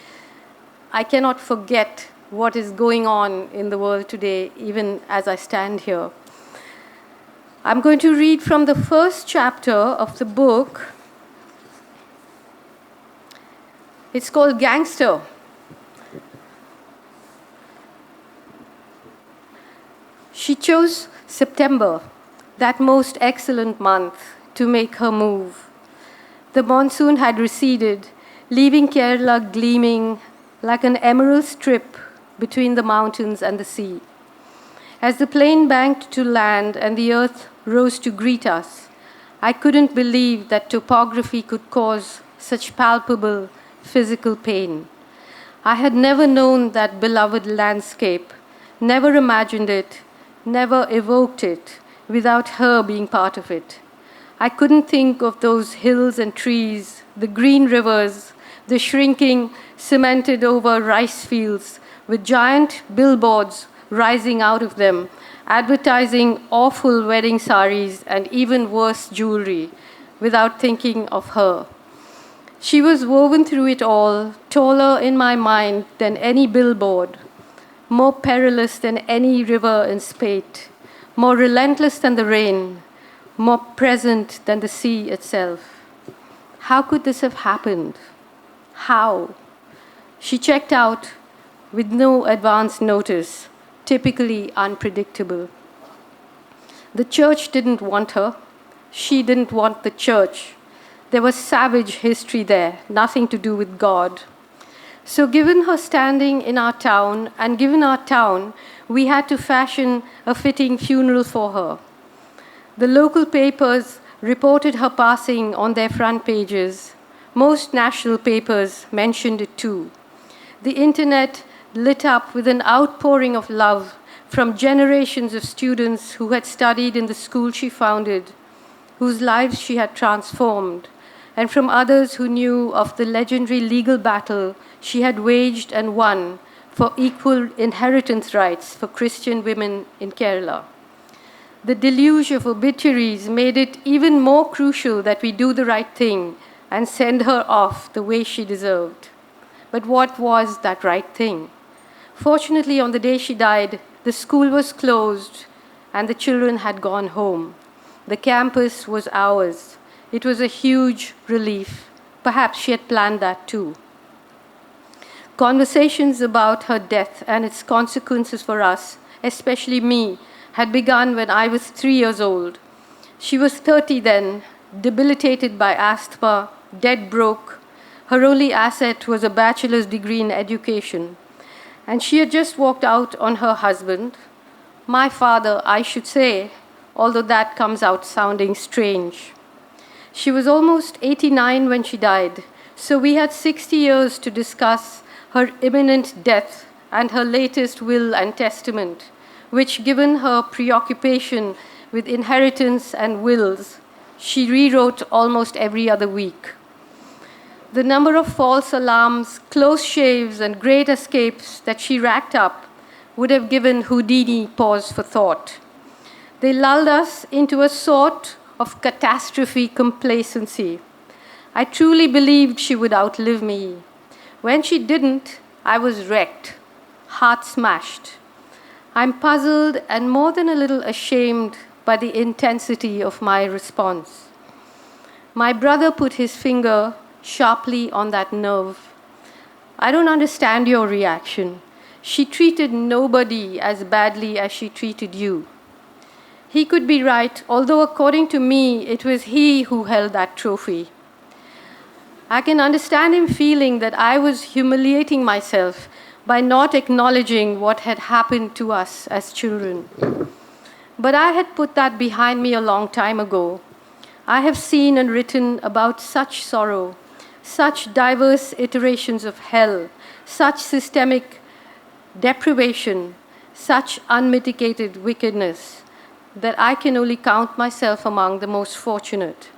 I cannot forget what is going on in the world today, even as I stand here. I'm going to read from the first chapter of the book. It's called Gangster. She chose September, that most excellent month, to make her move. The monsoon had receded, leaving Kerala gleaming like an emerald strip between the mountains and the sea. As the plane banked to land and the earth rose to greet us, I couldn't believe that topography could cause such palpable physical pain. I had never known that beloved landscape, never imagined it, never evoked it, without her being part of it. I couldn't think of those hills and trees, the green rivers, the shrinking, cemented over rice fields with giant billboards rising out of them, advertising awful wedding saris and even worse jewelry, without thinking of her. She was woven through it all, taller in my mind than any billboard, more perilous than any river in spate, more relentless than the rain, more present than the sea itself. How could this have happened? How? She checked out with no advance notice, typically unpredictable. The church didn't want her. She didn't want the church. There was savage history there, nothing to do with God. So given her standing in our town, and given our town, we had to fashion a fitting funeral for her. The local papers reported her passing on their front pages. Most national papers mentioned it too. The internet lit up with an outpouring of love from generations of students who had studied in the school she founded, whose lives she had transformed, and from others who knew of the legendary legal battle she had waged and won for equal inheritance rights for Christian women in Kerala. The deluge of obituaries made it even more crucial that we do the right thing and send her off the way she deserved. But what was that right thing? Fortunately, on the day she died, the school was closed and the children had gone home. The campus was ours. It was a huge relief. Perhaps she had planned that too. Conversations about her death and its consequences for us, especially me, had begun when I was 3 years old. She was 30 then, debilitated by asthma, dead broke. Her only asset was a bachelor's degree in education. And she had just walked out on her husband, my father, I should say, although that comes out sounding strange. She was almost 89 when she died, so we had 60 years to discuss her imminent death and her latest will and testament, which, given her preoccupation with inheritance and wills, she rewrote almost every other week. The number of false alarms, close shaves, and great escapes that she racked up would have given Houdini pause for thought. They lulled us into a sort of catastrophe complacency. I truly believed she would outlive me. When she didn't, I was wrecked, heart smashed. I'm puzzled and more than a little ashamed by the intensity of my response. My brother put his finger sharply on that nerve. I don't understand your reaction. She treated nobody as badly as she treated you. He could be right, although according to me, it was he who held that trophy. I can understand him feeling that I was humiliating myself by not acknowledging what had happened to us as children. But I had put that behind me a long time ago. I have seen and written about such sorrow, such diverse iterations of hell, such systemic deprivation, such unmitigated wickedness, that I can only count myself among the most fortunate.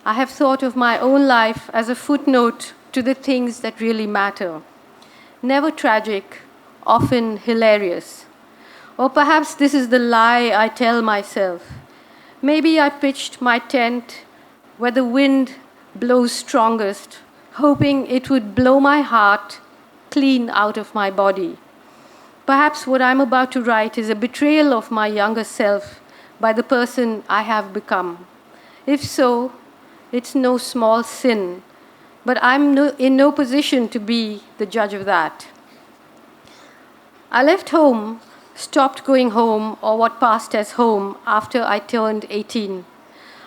I have thought of my own life as a footnote to the things that really matter. Never tragic, often hilarious. Or perhaps this is the lie I tell myself. Maybe I pitched my tent where the wind blows strongest, hoping it would blow my heart clean out of my body. Perhaps what I'm about to write is a betrayal of my younger self by the person I have become. If so, it's no small sin, but I'm in no position to be the judge of that. I left home, stopped going home, or what passed as home, after I turned 18.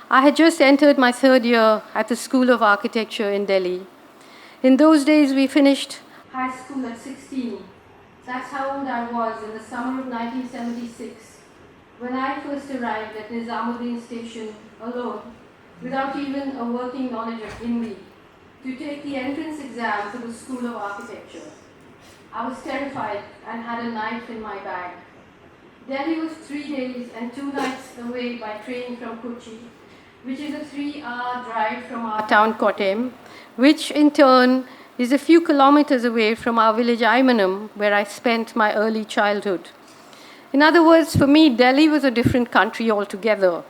I had just entered my third year at the School of Architecture in Delhi. In those days, we finished high school at 16. That's how old I was in the summer of 1976, when I first arrived at Nizamuddin station alone, without even a working knowledge of Hindi, to take the entrance exam for the School of Architecture. I was terrified and had a knife in my bag. Delhi was 3 days and 2 nights away by train from Kochi, which is a 3-hour drive from our town Kottayam, which in turn is a few kilometers away from our village Aimanam, where I spent my early childhood. In other words, for me, Delhi was a different country altogether.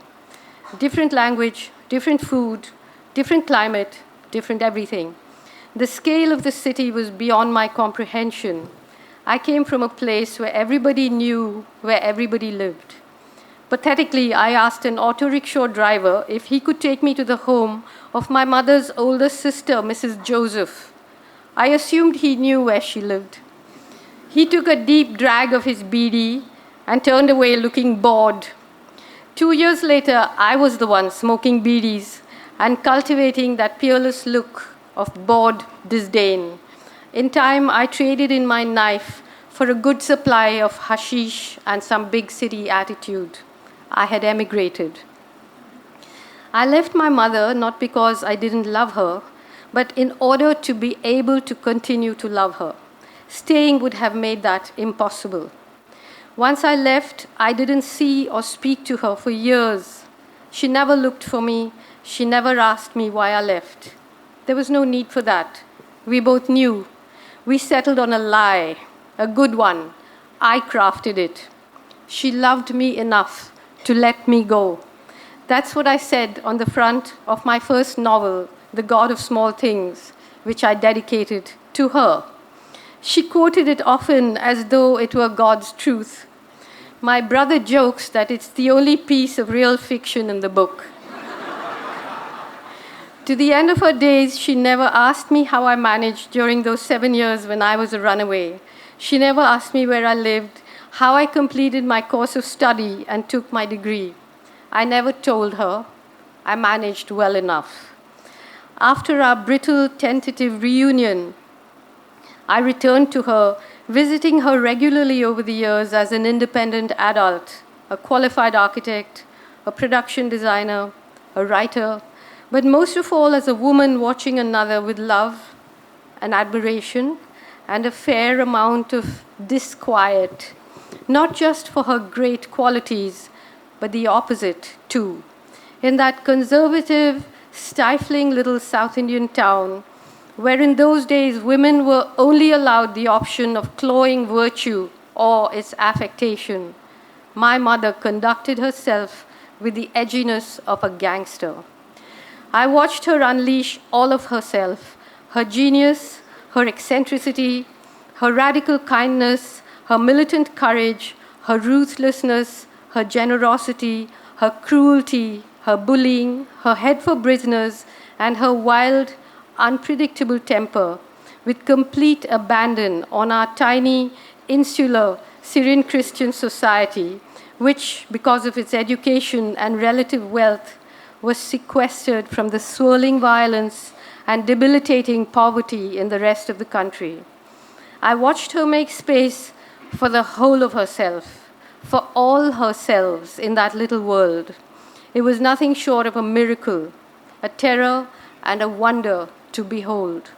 Different language, different food, different climate, different everything. The scale of the city was beyond my comprehension. I came from a place where everybody knew where everybody lived. Pathetically, I asked an auto rickshaw driver if he could take me to the home of my mother's older sister, Mrs. Joseph. I assumed he knew where she lived. He took a deep drag of his beedi and turned away looking bored. 2 years later, I was the one smoking beedies and cultivating that peerless look of bored disdain. In time, I traded in my knife for a good supply of hashish and some big city attitude. I had emigrated. I left my mother not because I didn't love her, but in order to be able to continue to love her. Staying would have made that impossible. Once I left, I didn't see or speak to her for years. She never looked for me. She never asked me why I left. There was no need for that. We both knew. We settled on a lie, a good one. I crafted it. She loved me enough to let me go. That's what I said on the front of my first novel, The God of Small Things, which I dedicated to her. She quoted it often as though it were God's truth. My brother jokes that it's the only piece of real fiction in the book. To the end of her days, she never asked me how I managed during those 7 years when I was a runaway. She never asked me where I lived, how I completed my course of study and took my degree. I never told her. I managed well enough. After our brittle, tentative reunion, I returned to her, visiting her regularly over the years as an independent adult, a qualified architect, a production designer, a writer, but most of all as a woman watching another with love and admiration and a fair amount of disquiet, not just for her great qualities, but the opposite too. In that conservative, stifling little South Indian town, where in those days women were only allowed the option of cloying virtue or its affectation, my mother conducted herself with the edginess of a gangster. I watched her unleash all of herself, her genius, her eccentricity, her radical kindness, her militant courage, her ruthlessness, her generosity, her cruelty, her bullying, her head for prisoners, and her wild, unpredictable temper, with complete abandon on our tiny, insular Syrian Christian society, which, because of its education and relative wealth, was sequestered from the swirling violence and debilitating poverty in the rest of the country. I watched her make space for the whole of herself, for all herselves in that little world. It was nothing short of a miracle, a terror, and a wonder to behold.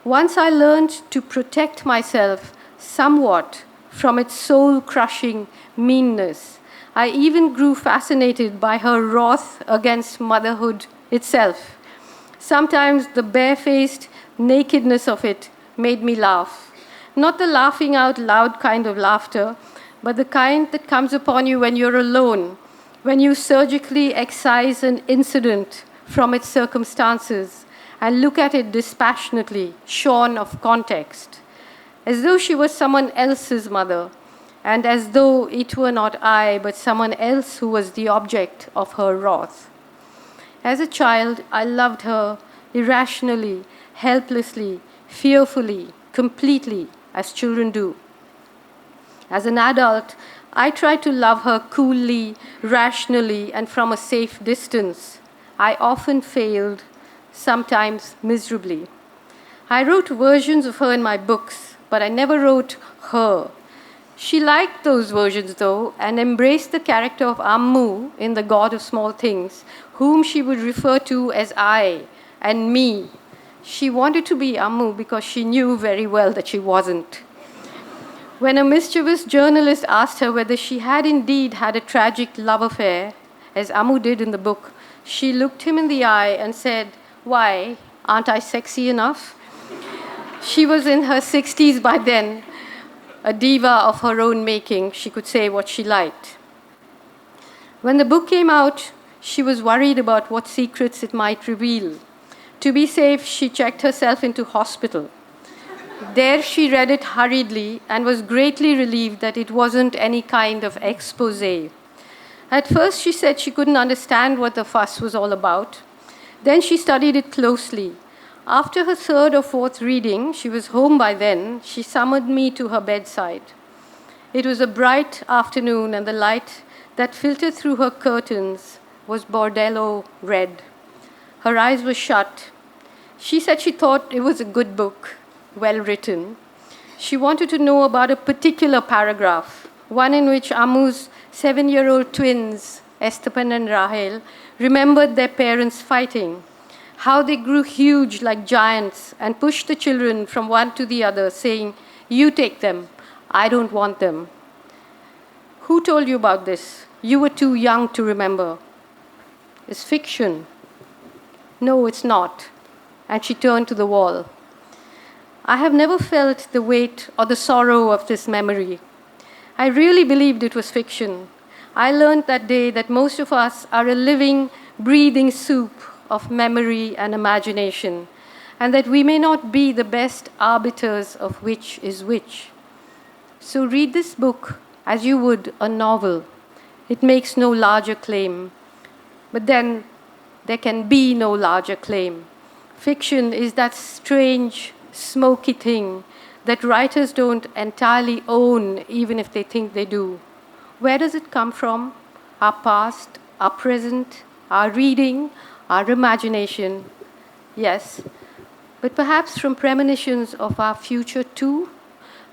Once I learned to protect myself somewhat from its soul-crushing meanness, I even grew fascinated by her wrath against motherhood itself. Sometimes the barefaced nakedness of it made me laugh. Not the laughing out loud kind of laughter, but the kind that comes upon you when you're alone, when you surgically excise an incident from its circumstances and look at it dispassionately, shorn of context, as though she was someone else's mother, and as though it were not I, but someone else who was the object of her wrath. As a child, I loved her irrationally, helplessly, fearfully, completely, as children do. As an adult, I tried to love her coolly, rationally, and from a safe distance. I often failed, sometimes miserably. I wrote versions of her in my books, but I never wrote her. She liked those versions, though, and embraced the character of Ammu in The God of Small Things, whom she would refer to as I and me. She wanted to be Ammu because she knew very well that she wasn't. When a mischievous journalist asked her whether she had indeed had a tragic love affair, as Amu did in the book, she looked him in the eye and said, "Why, aren't I sexy enough?" She was in her 60s by then, a diva of her own making. She could say what she liked. When the book came out, she was worried about what secrets it might reveal. To be safe, she checked herself into hospital. There she read it hurriedly and was greatly relieved that it wasn't any kind of exposé. At first, she said she couldn't understand what the fuss was all about. Then she studied it closely. After her third or fourth reading, she was home by then, she summoned me to her bedside. It was a bright afternoon, and the light that filtered through her curtains was bordello red. Her eyes were shut. She said she thought it was a good book, well written. She wanted to know about a particular paragraph, one in which Amu's 7-year-old twins, Esteban and Rahel, remembered their parents fighting, how they grew huge like giants and pushed the children from one to the other, saying, "You take them, I don't want them." Who told you about this? You were too young to remember. It's fiction. No, it's not. And she turned to the wall. I have never felt the weight or the sorrow of this memory. I really believed it was fiction. I learned that day that most of us are a living, breathing soup of memory and imagination, and that we may not be the best arbiters of which is which. So read this book as you would a novel. It makes no larger claim. But then there can be no larger claim. Fiction is that strange, smoky thing that writers don't entirely own, even if they think they do. Where does it come from? Our past, our present, our reading, our imagination? Yes, but perhaps from premonitions of our future too?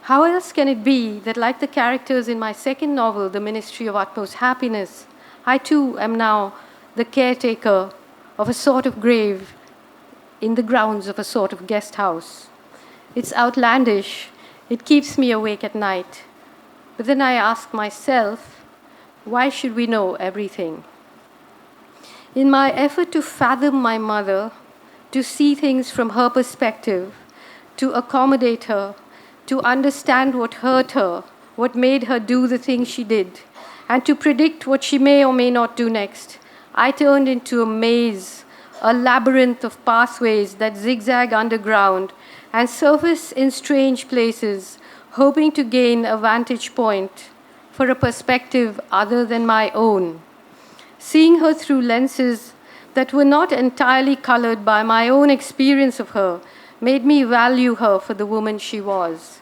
How else can it be that, like the characters in my second novel, The Ministry of Utmost Happiness, I too am now the caretaker of a sort of grave in the grounds of a sort of guest house? It's outlandish. It keeps me awake at night. But then I ask myself, why should we know everything? In my effort to fathom my mother, to see things from her perspective, to accommodate her, to understand what hurt her, what made her do the things she did, and to predict what she may or may not do next, I turned into a maze, a labyrinth of pathways that zigzag underground and surface in strange places, hoping to gain a vantage point for a perspective other than my own. Seeing her through lenses that were not entirely colored by my own experience of her made me value her for the woman she was.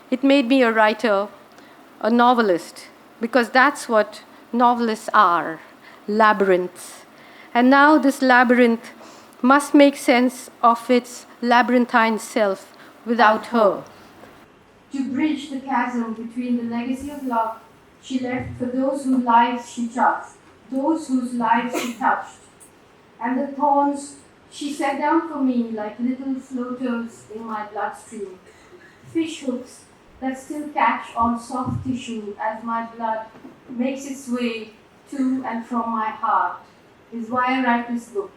It made me a writer, a novelist, because that's what novelists are, labyrinths. And now this labyrinth must make sense of its labyrinthine self without her. To bridge the chasm between the legacy of love she left for those whose lives she touched, those whose lives she touched, and the thorns she set down for me like little floaters in my bloodstream, fish hooks that still catch on soft tissue as my blood makes its way to and from my heart, is why I write this book.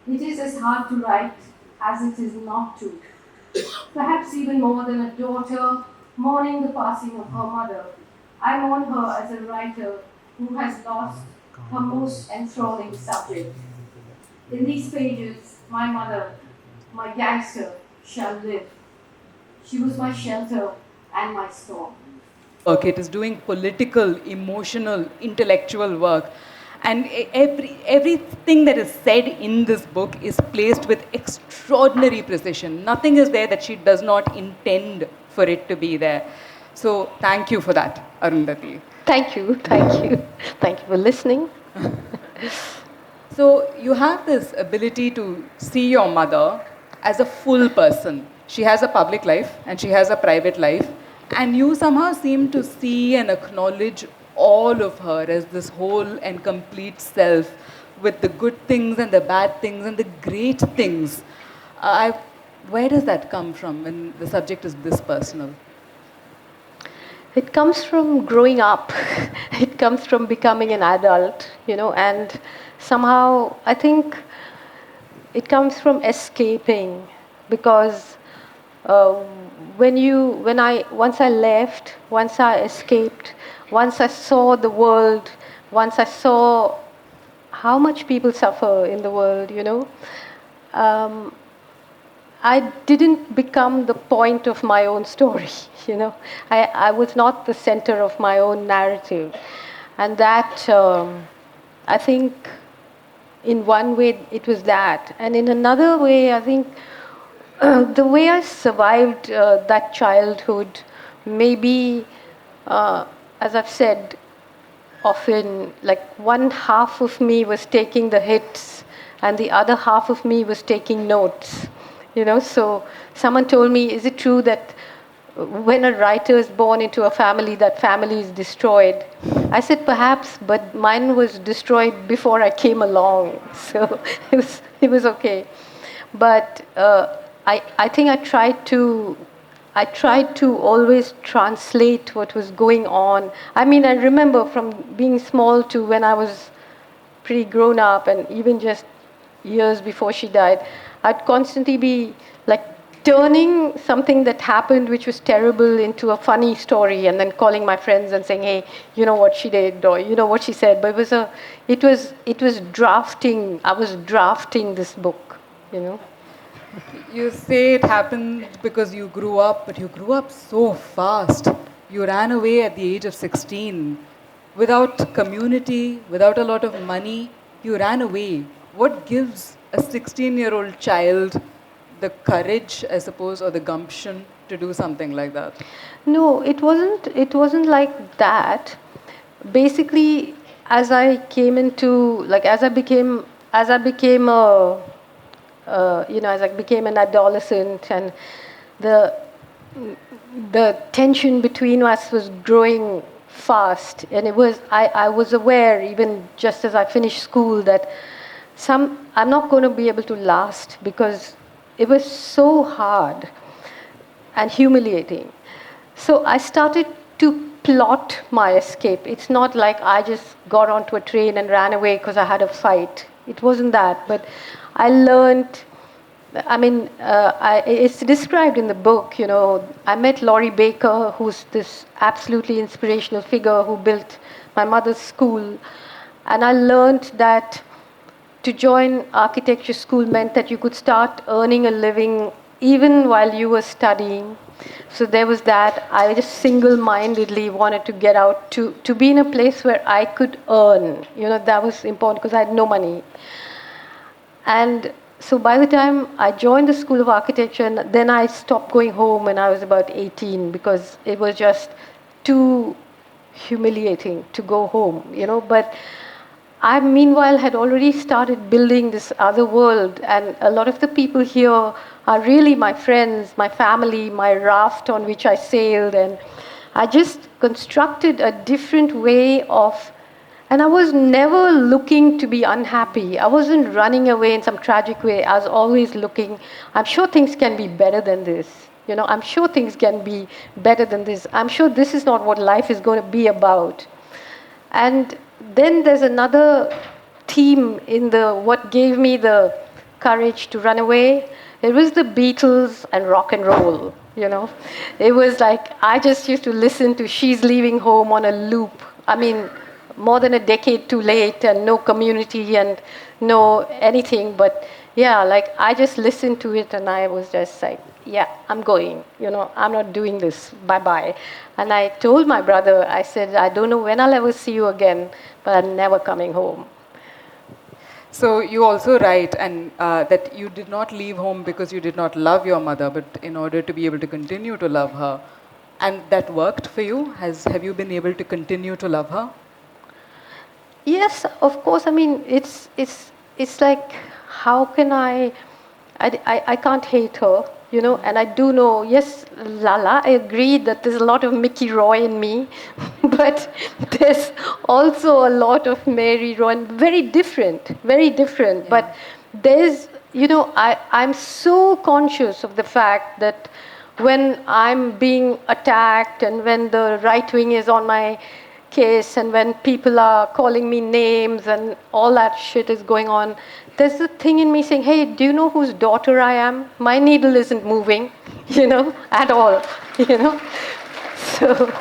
It is as hard to write as it is not to. Perhaps even more than a daughter mourning the passing of her mother, I mourn her as a writer who has lost her most enthralling subject. In these pages, my mother, my gangster, shall live. She was my shelter and my storm. It is doing political, emotional, intellectual work. And everything that is said in this book is placed with extraordinary precision. Nothing is there that she does not intend for it to be there. So thank you for that, Arundhati. Thank you, thank you. Thank you for listening. So you have this ability to see your mother as a full person. She has a public life and she has a private life. And you somehow seem to see and acknowledge all of her as this whole and complete self, with the good things and the bad things and the great things. Where does that come from when the subject is this personal? It comes from growing up. It comes from becoming an adult, and somehow I think it comes from escaping, because uh, once I left, once I escaped, once I saw the world, once I saw how much people suffer in the world, um, I didn't become the point of my own story, I was not the center of my own narrative. And that, I think, in one way, it was that. And in another way, I think the way I survived that childhood, maybe, as I've said, often, like one half of me was taking the hits and the other half of me was taking notes. So someone told me, is it true that when a writer is born into a family, that family is destroyed? I said, perhaps, but mine was destroyed before I came along. So it was okay. But I think I tried to always translate what was going on. I mean, I remember from being small to when I was pretty grown up, and even just years before she died, I'd constantly be like turning something that happened which was terrible into a funny story, and then calling my friends and saying, hey, you know what she did, or you know what she said. But it was drafting. I was drafting this book. You say it happened because you grew up, but you grew up so fast. You ran away at the age of 16. Without community, without a lot of money, you ran away. What gives a 16-year-old child the courage, I suppose, or the gumption to do something like that? No, it wasn't. It wasn't like that. Basically, as I came into, like, as I became as I became an adolescent, and the tension between us was growing fast, and I was aware, even just as I finished school, that I'm not going to be able to last, because it was so hard and humiliating. So I started to plot my escape. It's not like I just got onto a train and ran away because I had a fight. It wasn't that. But I learned, it's described in the book, I met Laurie Baker, who's this absolutely inspirational figure who built my mother's school. And I learned that to join architecture school meant that you could start earning a living even while you were studying. So there was that. I just single-mindedly wanted to get out, to be in a place where I could earn. That was important, because I had no money. And so by the time I joined the School of Architecture, and then I stopped going home when I was about 18, because it was just too humiliating to go home, But I, meanwhile, had already started building this other world, and a lot of the people here are really my friends, my family, my raft on which I sailed, and I just constructed a different way of, and I was never looking to be unhappy. I wasn't running away in some tragic way. I was always looking, I'm sure things can be better than this. I'm sure things can be better than this. I'm sure this is not what life is going to be about. And then there's another theme in what gave me the courage to run away. It was the Beatles and rock and roll, It was like, I just used to listen to She's Leaving Home on a loop. I mean, more than a decade too late, and no community and no anything. But yeah, like, I just listened to it and I was just like, yeah, I'm going, I'm not doing this, bye-bye. And I told my brother, I said, I don't know when I'll ever see you again, but I'm never coming home. So you also write that you did not leave home because you did not love your mother, but in order to be able to continue to love her. And that worked for you? Have you been able to continue to love her? Yes, of course. I mean, it's like, how can I can't hate her, and I do know, yes, Lala, I agree that there's a lot of Mickey Roy in me, but there's also a lot of Mary Roy, very different, yeah. But there's, I'm so conscious of the fact that when I'm being attacked and when the right wing is on my case and when people are calling me names and all that shit is going on, there's a thing in me saying, hey, do you know whose daughter I am? My needle isn't moving, at all, So,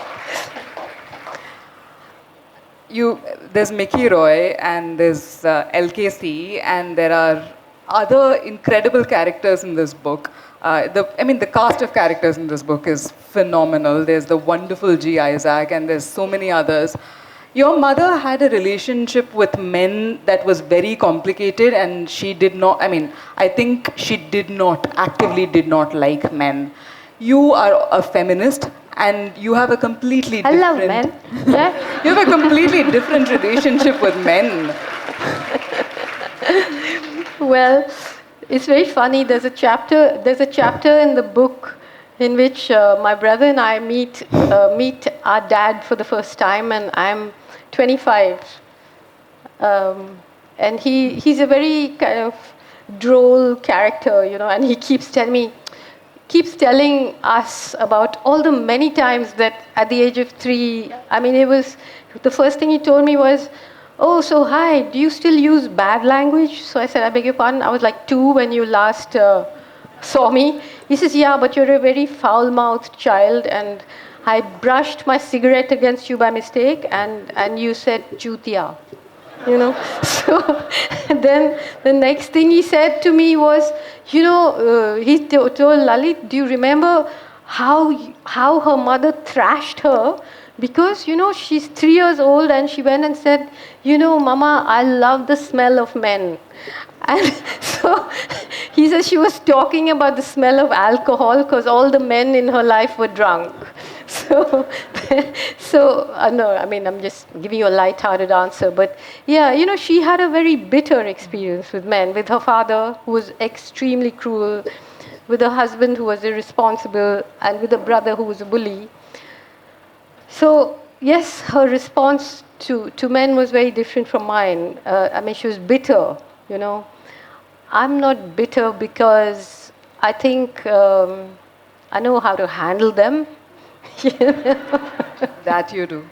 there's Mickey Roy and there's LKC, and there are other incredible characters in this book. The cast of characters in this book is phenomenal. There's the wonderful G. Isaac, and there's so many others. Your mother had a relationship with men that was very complicated, and she did not, I think she actively did not like men. You are a feminist, and you have a completely I different... love men. Yeah. You have a completely different relationship with men. Well, it's very funny. There's a chapter in the book in which my brother and I meet our dad for the first time, and I'm 25. And he's a very kind of droll character, and he keeps telling us about all the many times that at the age of 3, it was, the first thing he told me was, oh, so hi, do you still use bad language? So I said, I beg your pardon, I was like 2 when you last saw me. He says, yeah, but you're a very foul-mouthed child, and I brushed my cigarette against you by mistake, and you said, chutia. So then the next thing he said to me was, he told Lalit, do you remember how her mother thrashed her? Because, she's 3 years old and she went and said, Mama, I love the smell of men. And so he says she was talking about the smell of alcohol because all the men in her life were drunk. So no, I'm just giving you a light-hearted answer. But yeah, she had a very bitter experience with men, with her father, who was extremely cruel, with her husband, who was irresponsible, and with a brother who was a bully. So yes, her response to men was very different from mine. She was bitter, I'm not bitter because I think I know how to handle them. That you do.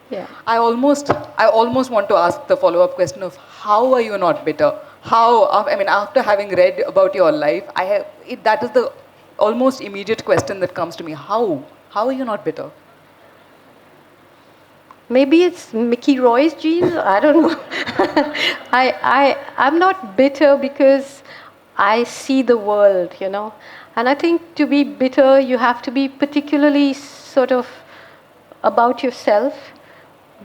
Yeah. I almost want to ask the follow-up question of how are you not bitter? How? After having read about your life, that is the almost immediate question that comes to me. How? How are you not bitter? Maybe it's Mickey Roy's genes. I don't know. I'm not bitter because I see the world, And I think to be bitter, you have to be particularly sort of about yourself.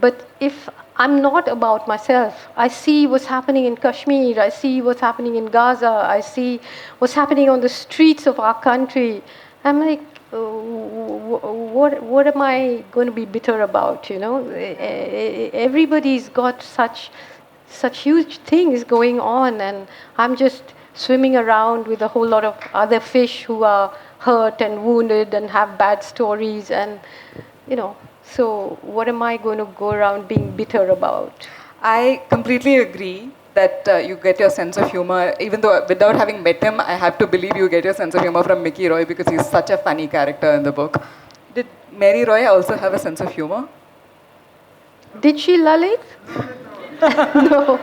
But if I'm not about myself, I see what's happening in Kashmir, I see what's happening in Gaza, I see what's happening on the streets of our country. I'm like, what am I going to be bitter about, Everybody's got such huge things going on, and I'm just swimming around with a whole lot of other fish who are hurt and wounded and have bad stories, and so what am I going to go around being bitter about? I completely agree that you get your sense of humor, even though without having met him, I have to believe you get your sense of humor from Mickey Roy because he's such a funny character in the book. Did Mary Roy also have a sense of humor? Did she, Lalit? No.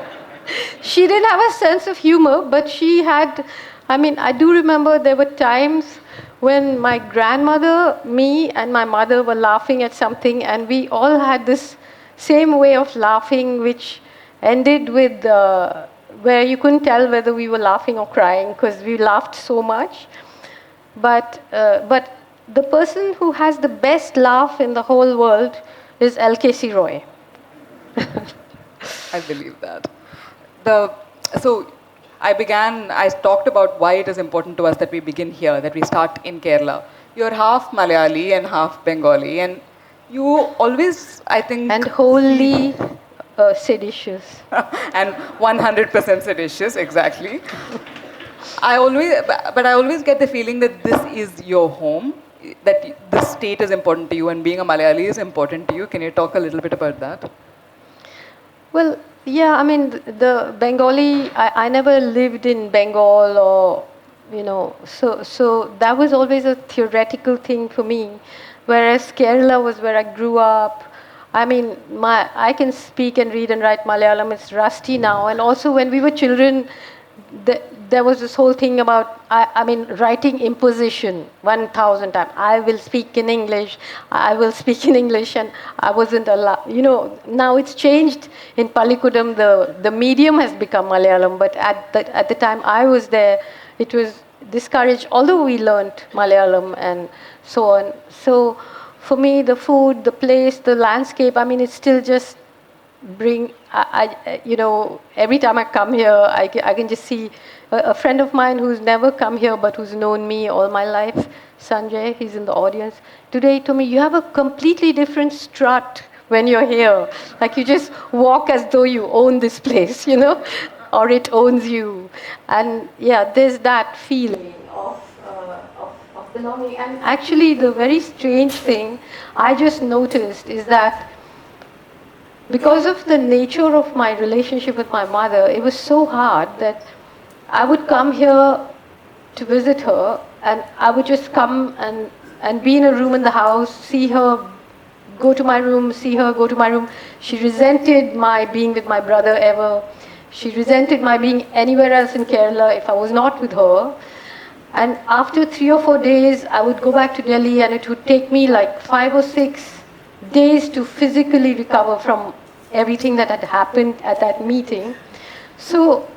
She didn't have a sense of humor, but she had, I do remember there were times when my grandmother, me, and my mother were laughing at something, and we all had this same way of laughing, which ended with where you couldn't tell whether we were laughing or crying because we laughed so much. But the person who has the best laugh in the whole world is LKC Roy. I believe that. So I talked about why it is important to us that we begin here, that we start in Kerala. You're half Malayali and half Bengali, and you always, I think... And wholly seditious. And 100% seditious, exactly. I always get the feeling that this is your home, that the state is important to you, and being a Malayali is important to you. Can you talk a little bit about that? Well, yeah, the Bengali, I never lived in Bengal or so that was always a theoretical thing for me, whereas Kerala was where I grew up. I mean, I can speak and read and write Malayalam. It's rusty now. And also, when we were children, there was this whole thing about, writing imposition 1,000 times. I will speak in English. I will speak in English, and I wasn't allowed. Now it's changed in Pallikudam. The medium has become Malayalam, but at the time I was there, it was discouraged. Although we learnt Malayalam and so on. So for me, the food, the place, the landscape, it's still just every time I come here, I can just see a friend of mine who's never come here but who's known me all my life, Sanjay, he's in the audience. Today he told me, you have a completely different strut when you're here. Like you just walk as though you own this place, or it owns you. And yeah, there's that feeling of belonging. And actually the very strange thing I just noticed is that because of the nature of my relationship with my mother, it was so hard that I would come here to visit her, and I would just come and be in a room in the house, see her, go to my room, see her, go to my room. She resented my being with my brother ever. She resented my being anywhere else in Kerala if I was not with her. And after 3 or 4 days, I would go back to Delhi, and it would take me like 5 or 6 days to physically recover from everything that had happened at that meeting. So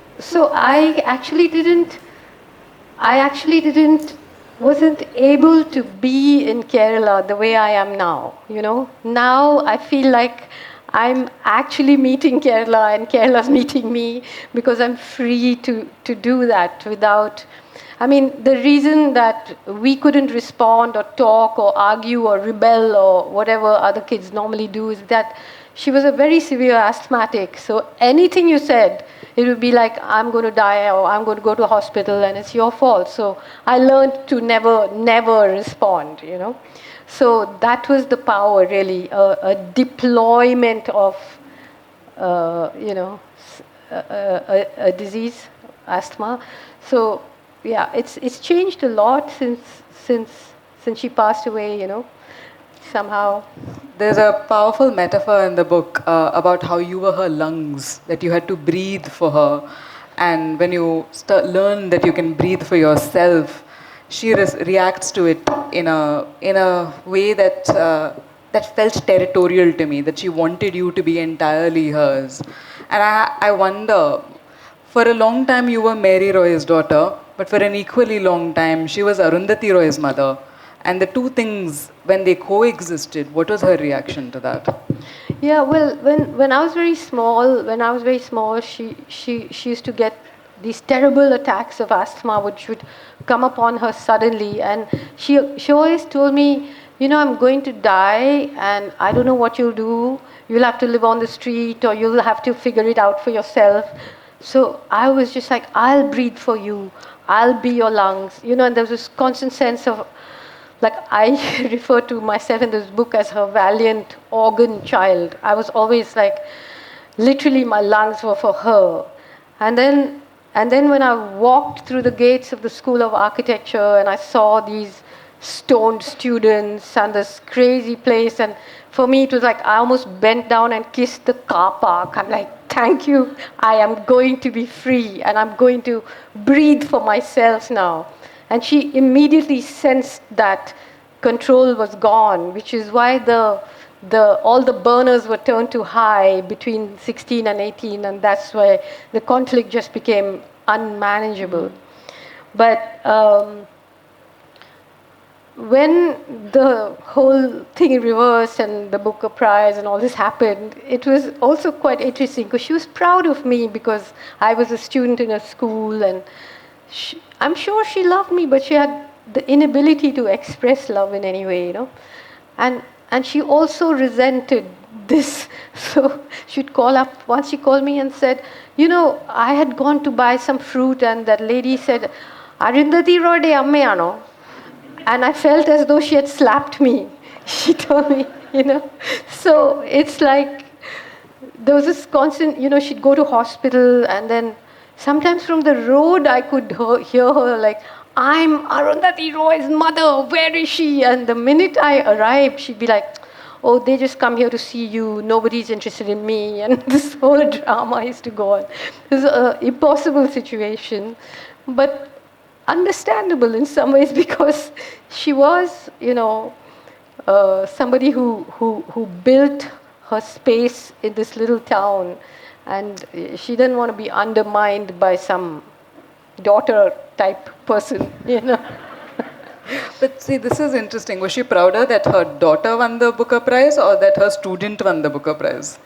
I actually wasn't able to be in Kerala the way I am now, Now I feel like I'm actually meeting Kerala and Kerala's meeting me because I'm free to do that without... the reason that we couldn't respond or talk or argue or rebel or whatever other kids normally do is that she was a very severe asthmatic. So anything you said, it would be like, I'm going to die or I'm going to go to a hospital and it's your fault. So I learned to never respond, So that was the power, really, a deployment of, a disease, asthma. So yeah, it's changed a lot since she passed away, somehow. There's a powerful metaphor in the book about how you were her lungs, that you had to breathe for her. And when you learn that you can breathe for yourself, she reacts to it in a way that felt territorial to me, that she wanted you to be entirely hers. And I wonder, for a long time you were Mary Roy's daughter, but for an equally long time she was Arundhati Roy's mother. And the two things, when they coexisted, what was her reaction to that? Yeah, well, when I was very small, she used to get these terrible attacks of asthma which would come upon her suddenly, and she always told me, I'm going to die and I don't know what you'll do. You'll have to live on the street or you'll have to figure it out for yourself. So I was just like, I'll breathe for you. I'll be your lungs. And there was this constant sense of, like, I refer to myself in this book as her valiant organ child. I was always like, literally my lungs were for her. And then when I walked through the gates of the School of Architecture and I saw these stoned students and this crazy place, and for me it was like I almost bent down and kissed the car park. I'm like, thank you, I am going to be free and I'm going to breathe for myself now. And she immediately sensed that control was gone, which is why all the burners were turned to high between 16 and 18, and that's why the conflict just became unmanageable. But when the whole thing reversed and the Booker Prize and all this happened, it was also quite interesting because she was proud of me because I was a student in a school, and I'm sure she loved me, but she had the inability to express love in any way, And she also resented this. So she'd call up. Once she called me and said, I had gone to buy some fruit and that lady said, Arundhati Roy de ammeyano. And I felt as though she had slapped me. She told me, So it's like, there was this constant, she'd go to hospital and then sometimes from the road I could hear her like, I'm Arundhati Roy's mother, where is she? And the minute I arrived, she'd be like, oh, they just come here to see you, nobody's interested in me, and this whole drama used to go on. It was an impossible situation, but understandable in some ways because she was, somebody who built her space in this little town, and she didn't want to be undermined by some daughter type person, But see, this is interesting. Was she prouder that her daughter won the Booker Prize or that her student won the Booker Prize?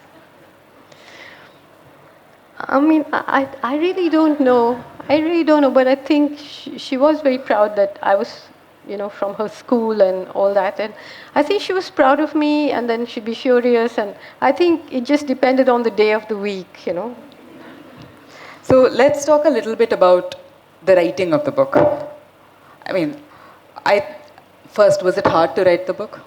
I mean, I really don't know. But I think she was very proud that I was, from her school and all that. And I think she was proud of me, and then she'd be furious. And I think it just depended on the day of the week, So let's talk a little bit about the writing of the book. I mean, first, was it hard to write the book?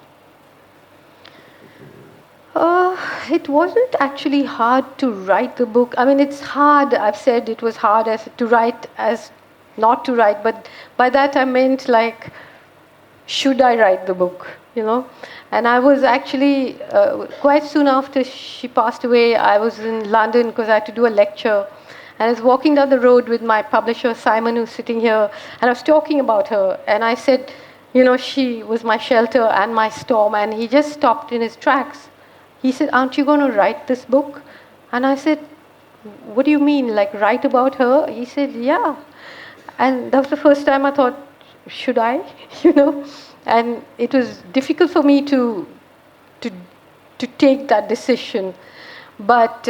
It wasn't actually hard to write the book. I mean, it's hard. I've said it was hard to write as not to write, but by that I meant like, should I write the book, And I was actually, quite soon after she passed away, I was in London because I had to do a lecture. And I was walking down the road with my publisher, Simon, who's sitting here, and I was talking about her. And I said, she was my shelter and my storm. And he just stopped in his tracks. He said, aren't you going to write this book? And I said, what do you mean, like write about her? He said, yeah. And that was the first time I thought, should I? And it was difficult for me to take that decision. But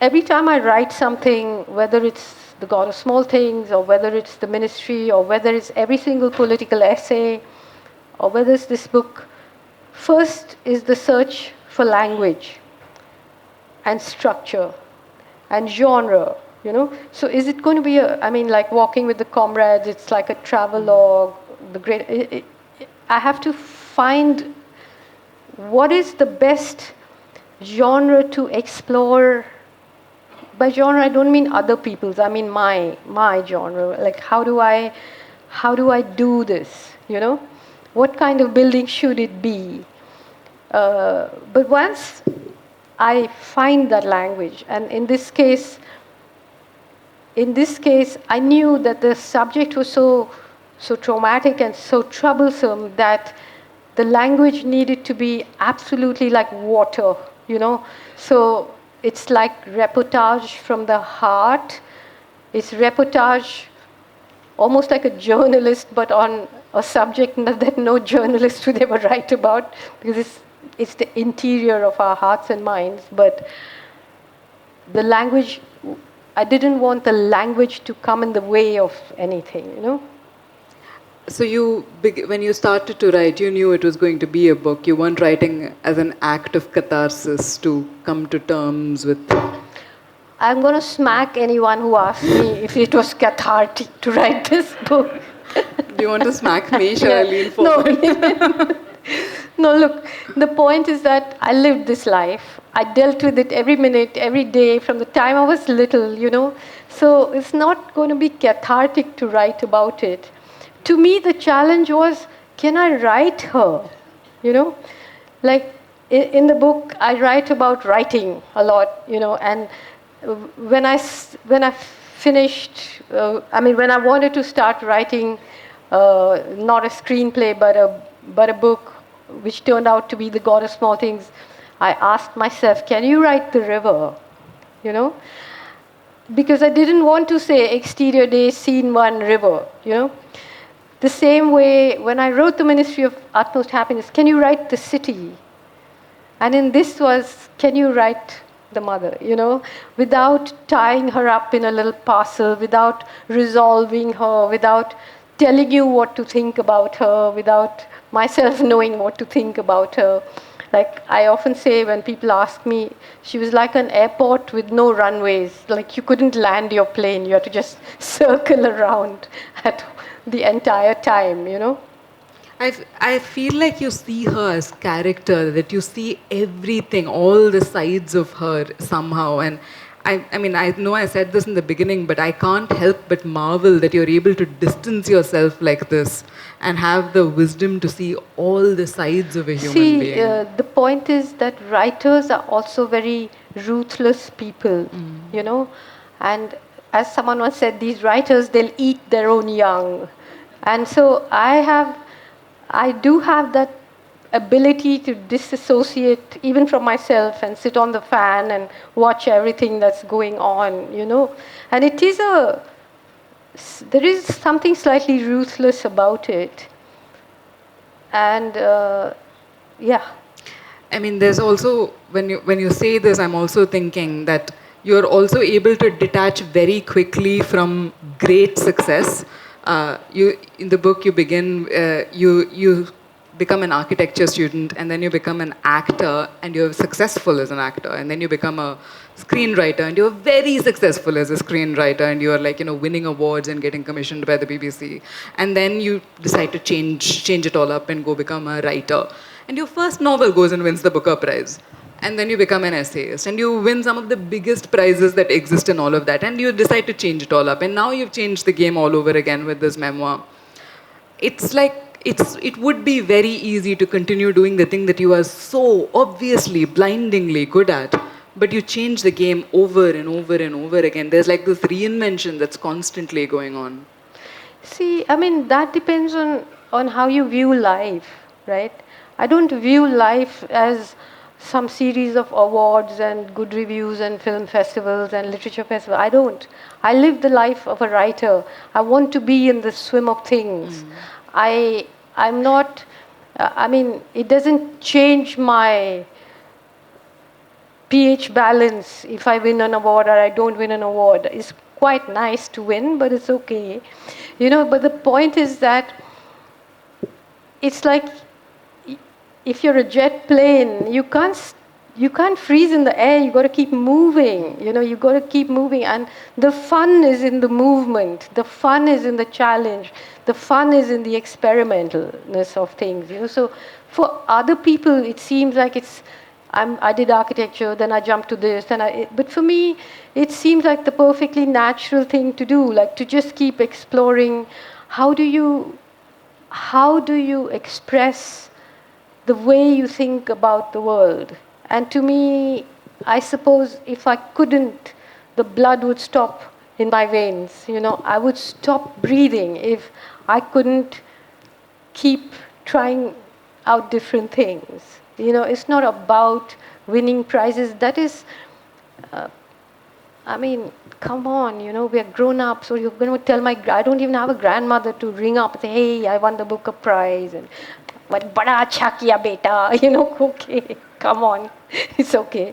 every time I write something, whether it's The God of Small Things, or whether it's the ministry, or whether it's every single political essay, or whether it's this book, first is the search for language and structure and genre, So is it going to be like Walking with the Comrades, it's like a travelogue, I have to find what is the best genre to explore. By genre, I don't mean other people's. I mean my genre. Like how do I do this? What kind of building should it be? But once I find that language, and in this case, I knew that the subject was so traumatic and so troublesome that the language needed to be absolutely like water. So. It's like reportage from the heart. It's reportage almost like a journalist, but on a subject that no journalist would ever write about, because it's the interior of our hearts and minds. But the language, I didn't want the language to come in the way of anything, So when you started to write, you knew it was going to be a book. You weren't writing as an act of catharsis to come to terms with. I'm going to smack anyone who asks me if it was cathartic to write this book. Do you want to smack me, Shirley? No, look, the point is that I lived this life. I dealt with it every minute, every day, from the time I was little, So it's not going to be cathartic to write about it. To me, the challenge was, can I write her? Like in the book, I write about writing a lot, and when I finished, when I wanted to start writing, not a screenplay, but a book, which turned out to be The God of Small Things, I asked myself, can you write the river? Because I didn't want to say exterior day, scene 1, river, The same way, when I wrote The Ministry of Utmost Happiness, can you write the city? And in this was, can you write the mother, without tying her up in a little parcel, without resolving her, without telling you what to think about her, without myself knowing what to think about her. Like I often say when people ask me, she was like an airport with no runways. Like you couldn't land your plane. You had to just circle around the entire time, I feel like you see her as character, that you see everything, all the sides of her somehow. And I mean, I know I said this in the beginning, but I can't help but marvel that you're able to distance yourself like this and have the wisdom to see all the sides of a human being. The point is that writers are also very ruthless people, you know. And as someone once said, these writers, they'll eat their own young. And so I do have that ability to disassociate even from myself and sit on the fan and watch everything that's going on, you know. And there is something slightly ruthless about it. And yeah. I mean, there's also, when you say this, I'm also thinking that you're also able to detach very quickly from great success. In the book, you begin, you become an architecture student, and then you become an actor, and you're successful as an actor, and then you become a screenwriter, and you're very successful as a screenwriter, and you're like, you know, winning awards and getting commissioned by the BBC, and then you decide to change it all up and go become a writer, and your first novel goes and wins the Booker Prize, and then you become an essayist, and you win some of the biggest prizes that exist in all of that, and you decide to change it all up, and now you've changed the game all over again with this memoir. It's like, it would be very easy to continue doing the thing that you are so obviously, blindingly good at, but you change the game over and over and over again. There's like this reinvention that's constantly going on. See, I mean, that depends on how you view life, right? I don't view life as some series of awards and good reviews and film festivals and literature festivals. I don't. I live the life of a writer. I want to be in the swim of things. I'm not, I mean, it doesn't change my pH balance if I win an award or I don't win an award. It's quite nice to win, but it's okay. You know, but the point is that it's like if you're a jet plane, you can't freeze in the air. You got to keep moving. You know, you got to keep moving, and the fun is in the movement. The fun is in the challenge. The fun is in the experimentalness of things. You know, so for other people, it seems like I did architecture, then I jumped to this, but for me, it seems like the perfectly natural thing to do, like to just keep exploring. How do you express the way you think about the world? And to me, I suppose if I couldn't, the blood would stop in my veins. You know, I would stop breathing if I couldn't keep trying out different things. You know, it's not about winning prizes. That is, I mean, come on, you know, we're grown-ups, so you're going to tell I don't even have a grandmother to ring up and say, hey, I won the Booker Prize, and but bada acha kiya beta, you know, okay, come on, it's okay.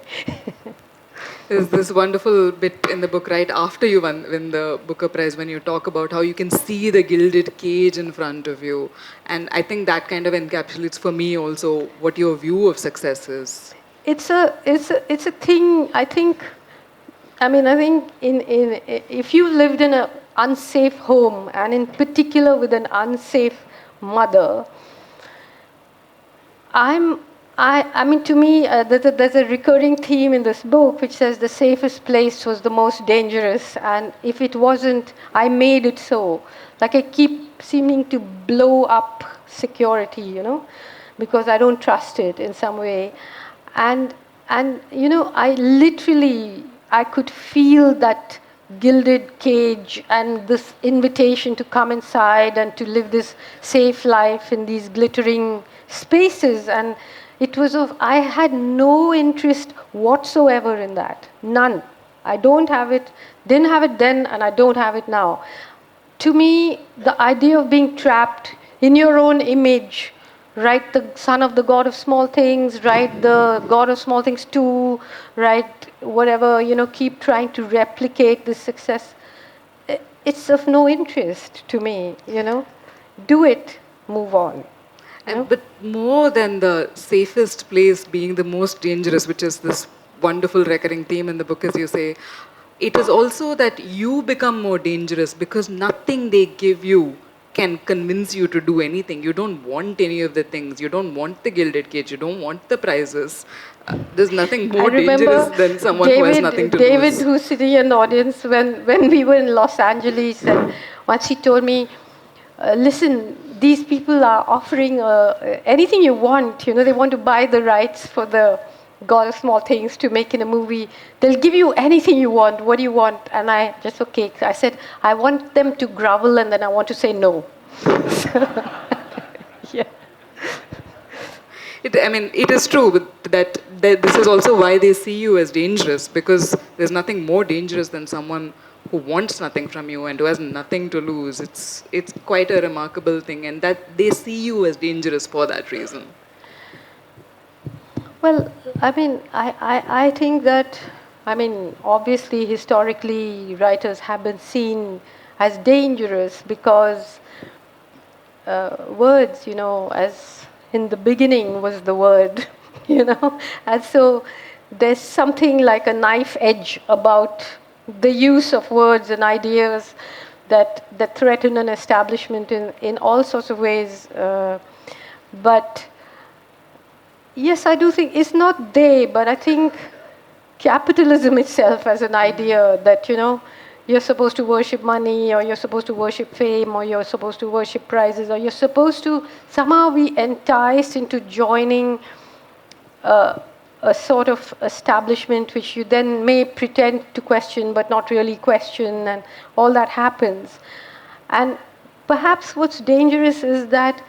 There's this wonderful bit in the book right after you win the Booker Prize when you talk about how you can see the gilded cage in front of you. And I think that kind of encapsulates for me also what your view of success is. It's a thing, I think, if you lived in an unsafe home, and in particular with an unsafe mother, to me, there's a recurring theme in this book which says the safest place was the most dangerous, and if it wasn't, I made it so. Like I keep seeming to blow up security, you know, because I don't trust it in some way. And you know, I could feel that gilded cage and this invitation to come inside and to live this safe life in these glittering spaces, and I had no interest whatsoever in that. None. I don't have it, didn't have it then, and I don't have it now. To me, the idea of being trapped in your own image, write the son of the god of small things, write the god of small things too, write whatever, you know, keep trying to replicate this success. It's of no interest to me, you know. Do it, move on. But more than the safest place being the most dangerous, which is this wonderful recurring theme in the book, as you say, it is also that you become more dangerous because nothing they give you can convince you to do anything. You don't want any of the things. You don't want the gilded cage. You don't want the prizes. There's nothing more dangerous than someone who has nothing to David, lose. who's sitting in the audience, when we were in Los Angeles, and once he told me, listen, these people are offering anything you want. You know, they want to buy the rights for the God of Small Things to make in a movie. They'll give you anything you want. What do you want? And I just, okay. I said, I want them to grovel, and then I want to say no. Yeah. It is true that this is also why they see you as dangerous, because there's nothing more dangerous than someone who wants nothing from you and who has nothing to lose. It's quite a remarkable thing, and that they see you as dangerous for that reason. Well, I think that, obviously, historically, writers have been seen as dangerous because words, as in the beginning was the word, and so there's something like a knife edge about the use of words and ideas that threaten an establishment in all sorts of ways. But yes, I do think it's not they, but I think capitalism itself as an idea that, you're supposed to worship money, or you're supposed to worship fame, or you're supposed to worship prizes, or you're supposed to somehow be enticed into joining a sort of establishment which you then may pretend to question but not really question, and all that happens. And perhaps what's dangerous is that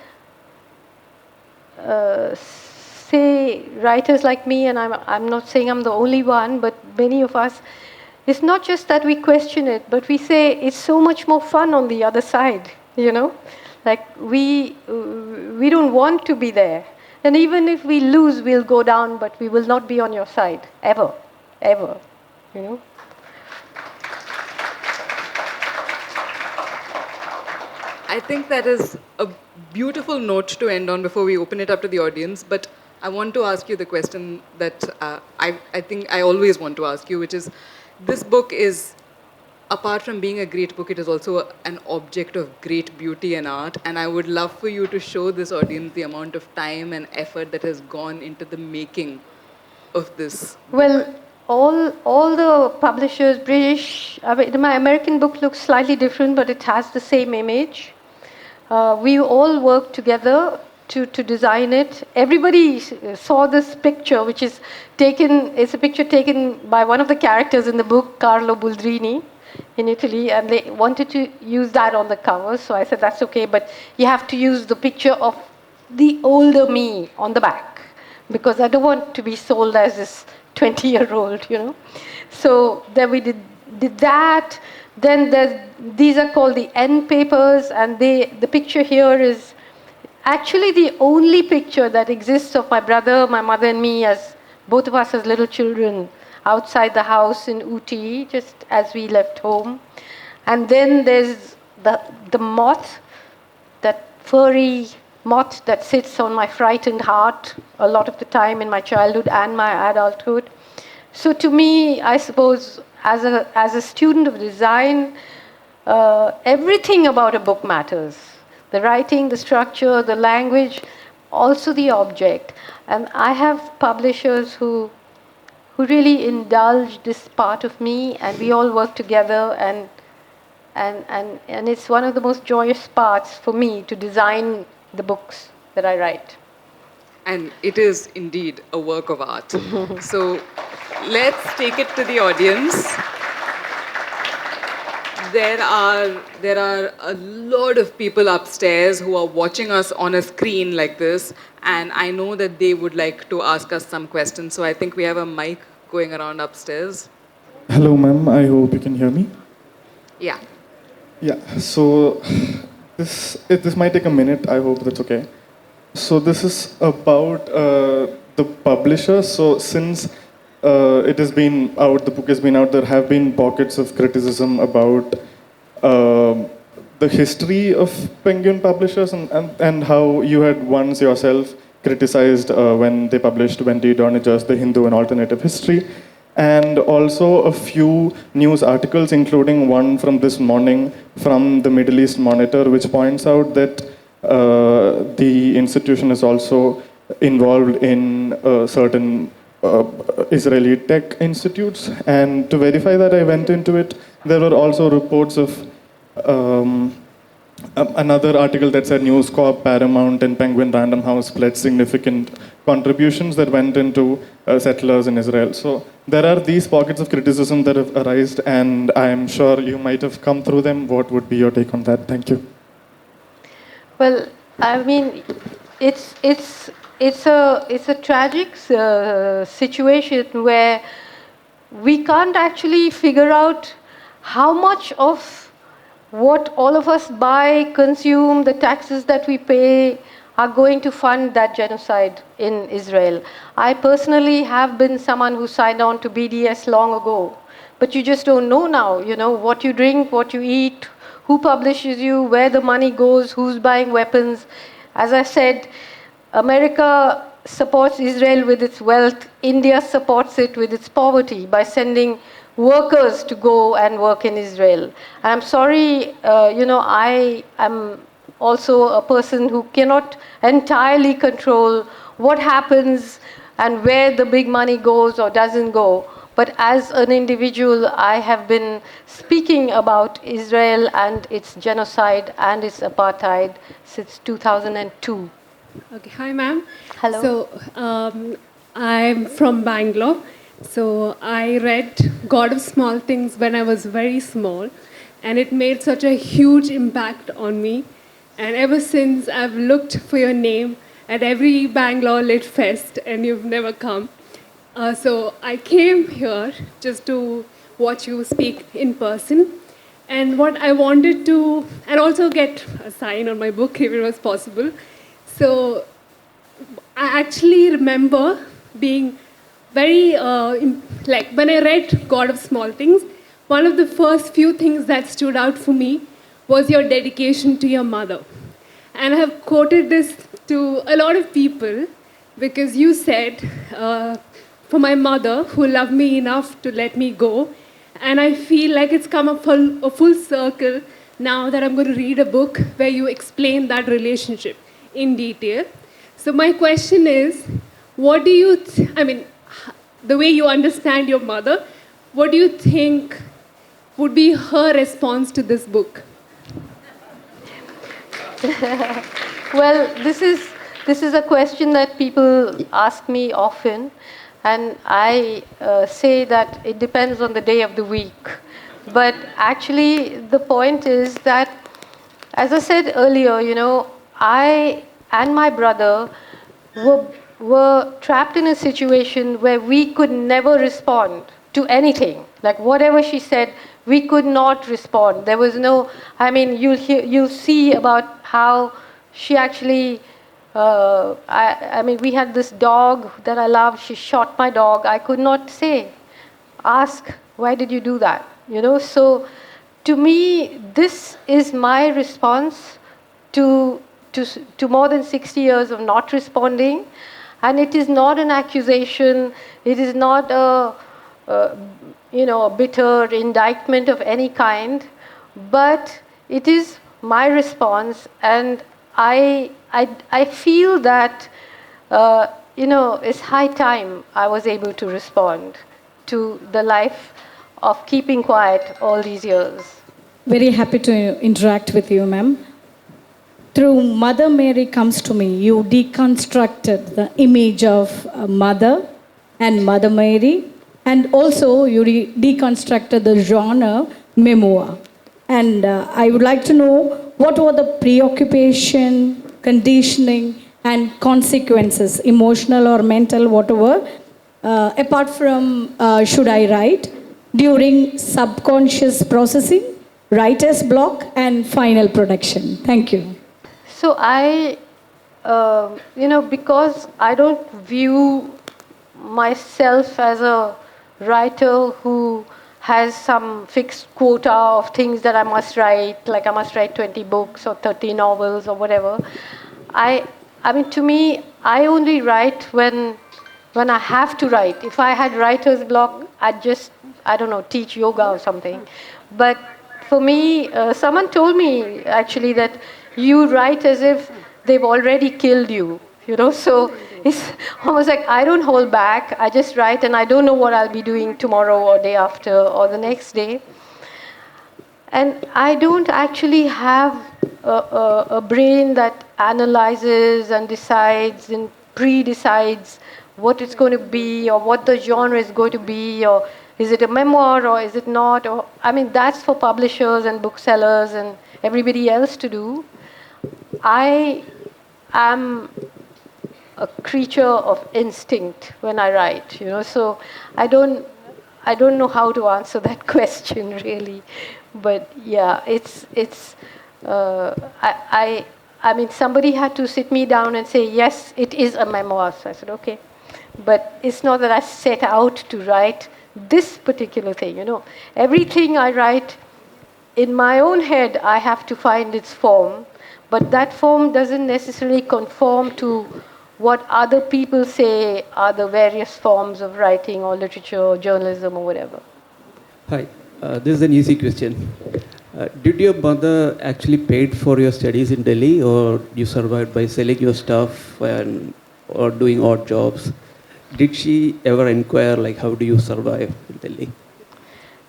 say writers like me, and I'm not saying I'm the only one, but many of us, it's not just that we question it, but we say it's so much more fun on the other side, Like we don't want to be there. And even if we lose, we'll go down, but we will not be on your side, ever, ever, I think that is a beautiful note to end on before we open it up to the audience. But I want to ask you the question that I think I always want to ask you, which is, this book is, apart from being a great book, it is also an object of great beauty and art. And I would love for you to show this audience the amount of time and effort that has gone into the making of this. Well, all the publishers, British, my American book looks slightly different, but it has the same image. We all worked together to design it. Everybody saw this picture, which is it's a picture taken by one of the characters in the book, Carlo Buldrini, in Italy, and they wanted to use that on the cover. So I said, that's okay, but you have to use the picture of the older me on the back, because I don't want to be sold as this 20-year-old, So then we did that. Then these are called the end papers, and the picture here is actually the only picture that exists of my brother, my mother, and me, as both of us as little children, outside the house in Ooty, just as we left home. And then there's the moth, that furry moth that sits on my frightened heart a lot of the time in my childhood and my adulthood. So to me, I suppose, as a student of design, everything about a book matters. The writing, the structure, the language, also the object. And I have publishers who really indulge this part of me, and we all work together, and it's one of the most joyous parts for me to design the books that I write. And it is indeed a work of art. So let's take it to the audience. There are a lot of people upstairs who are watching us on a screen like this, and I know that they would like to ask us some questions. So I think we have a mic going around upstairs. Hello, ma'am. I hope you can hear me. Yeah. Yeah. So this might take a minute. I hope that's okay. So this is about the publisher. So since it has been out, the book has been out, there have been pockets of criticism about the history of Penguin publishers and how you had once yourself criticized when they published Wendy Dornager's The Hindu and Alternative History. and also a few news articles, including one from this morning from the Middle East Monitor, which points out that the institution is also involved in certain Israeli tech institutes. And to verify that, I went into it. There were also reports of another article that said News Corp, Paramount, and Penguin Random House pledged significant contributions that went into settlers in Israel. So there are these pockets of criticism that have arisen, and I am sure you might have come through them. What would be your take on that? Thank you. Well, I mean, it's a tragic situation where we can't actually figure out how much of what all of us buy, consume, the taxes that we pay are going to fund that genocide in Israel. I personally have been someone who signed on to BDS long ago, but you just don't know now, what you drink, what you eat, who publishes you, where the money goes, who's buying weapons. As I said, America supports Israel with its wealth. India supports it with its poverty by sending workers to go and work in Israel. And I'm sorry, I am also a person who cannot entirely control what happens and where the big money goes or doesn't go. But as an individual, I have been speaking about Israel and its genocide and its apartheid since 2002. Okay, hi ma'am. Hello. So I'm from Bangalore. So I read God of Small Things when I was very small, and it made such a huge impact on me. And ever since, I've looked for your name at every Bangalore Lit Fest, and you've never come. So I came here just to watch you speak in person. And what I wanted to, and also get a sign on my book if it was possible. So I actually remember being very, like when I read God of Small Things, one of the first few things that stood out for me was your dedication to your mother. And I have quoted this to a lot of people because you said, for my mother who loved me enough to let me go, and I feel like it's come a full circle now that I'm going to read a book where you explain that relationship in detail. So my question is, what do you, the way you understand your mother, what do you think would be her response to this book? Well, this is a question that people ask me often, and I say that it depends on the day of the week. But actually, the point is that, as I said earlier, I and my brother were trapped in a situation where we could never respond to anything. Like whatever she said, we could not respond. There was no, you'll see about how she actually, we had this dog that I loved. She shot my dog. I could not ask, why did you do that? So to me, this is my response to more than 60 years of not responding. And it is not an accusation. It is not a bitter indictment of any kind. But it is my response. And I feel that, it's high time I was able to respond to the life of keeping quiet all these years. Very happy to interact with you, ma'am. Through Mother Mary Comes to Me, you deconstructed the image of mother and Mother Mary, and also you deconstructed the genre memoir. And I would like to know what were the preoccupation, conditioning, and consequences, emotional or mental, whatever, apart from should I write, during subconscious processing, writer's block, and final production. Thank you. So I, because I don't view myself as a writer who has some fixed quota of things that I must write, like I must write 20 books or 30 novels or whatever. To me, I only write when I have to write. If I had writer's block, I'd just, I don't know, teach yoga or something. But for me, someone told me actually that you write as if they've already killed you, so it's almost like I don't hold back. I just write and I don't know what I'll be doing tomorrow or day after or the next day. And I don't actually have a brain that analyzes and decides and pre-decides what it's going to be or what the genre is going to be, or is it a memoir or is it not? Or I mean, that's for publishers and booksellers and everybody else to do. I am a creature of instinct when I write, so I don't know how to answer that question really. But yeah, I mean, somebody had to sit me down and say, yes, it is a memoir. So I said, okay. But it's not that I set out to write this particular thing, Everything I write in my own head, I have to find its form. But that form doesn't necessarily conform to what other people say are the various forms of writing or literature or journalism or whatever. Hi, this is an easy question. Did your mother actually paid for your studies in Delhi, or you survived by selling your stuff or doing odd jobs? Did she ever inquire, like, how do you survive in Delhi?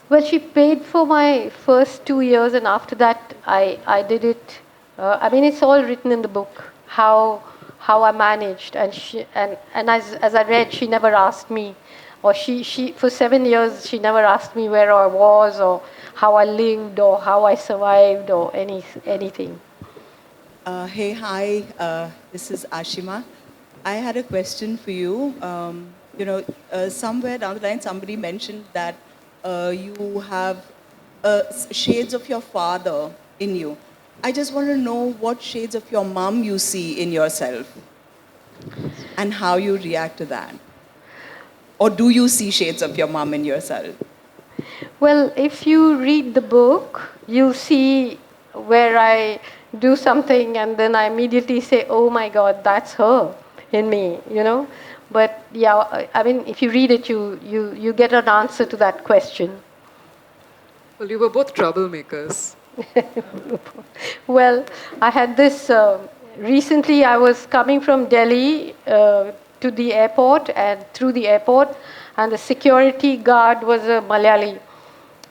Well, she paid for my first 2 years, and after that, I did it. I mean, it's all written in the book, how I managed. And as I read, she never asked me, or she for 7 years, she never asked me where I was, or how I lived, or how I survived, or anything. Hey, hi, this is Ashima. I had a question for you. Somewhere down the line, somebody mentioned that you have shades of your father in you. I just want to know what shades of your mom you see in yourself and how you react to that. Or do you see shades of your mom in yourself? Well, if you read the book, you'll see where I do something and then I immediately say, oh my God, that's her in me, But yeah, I mean, if you read it, you get an answer to that question. Well, you were both troublemakers. Well, I had this, recently I was coming from Delhi to the airport and through the airport, and the security guard was a Malayali.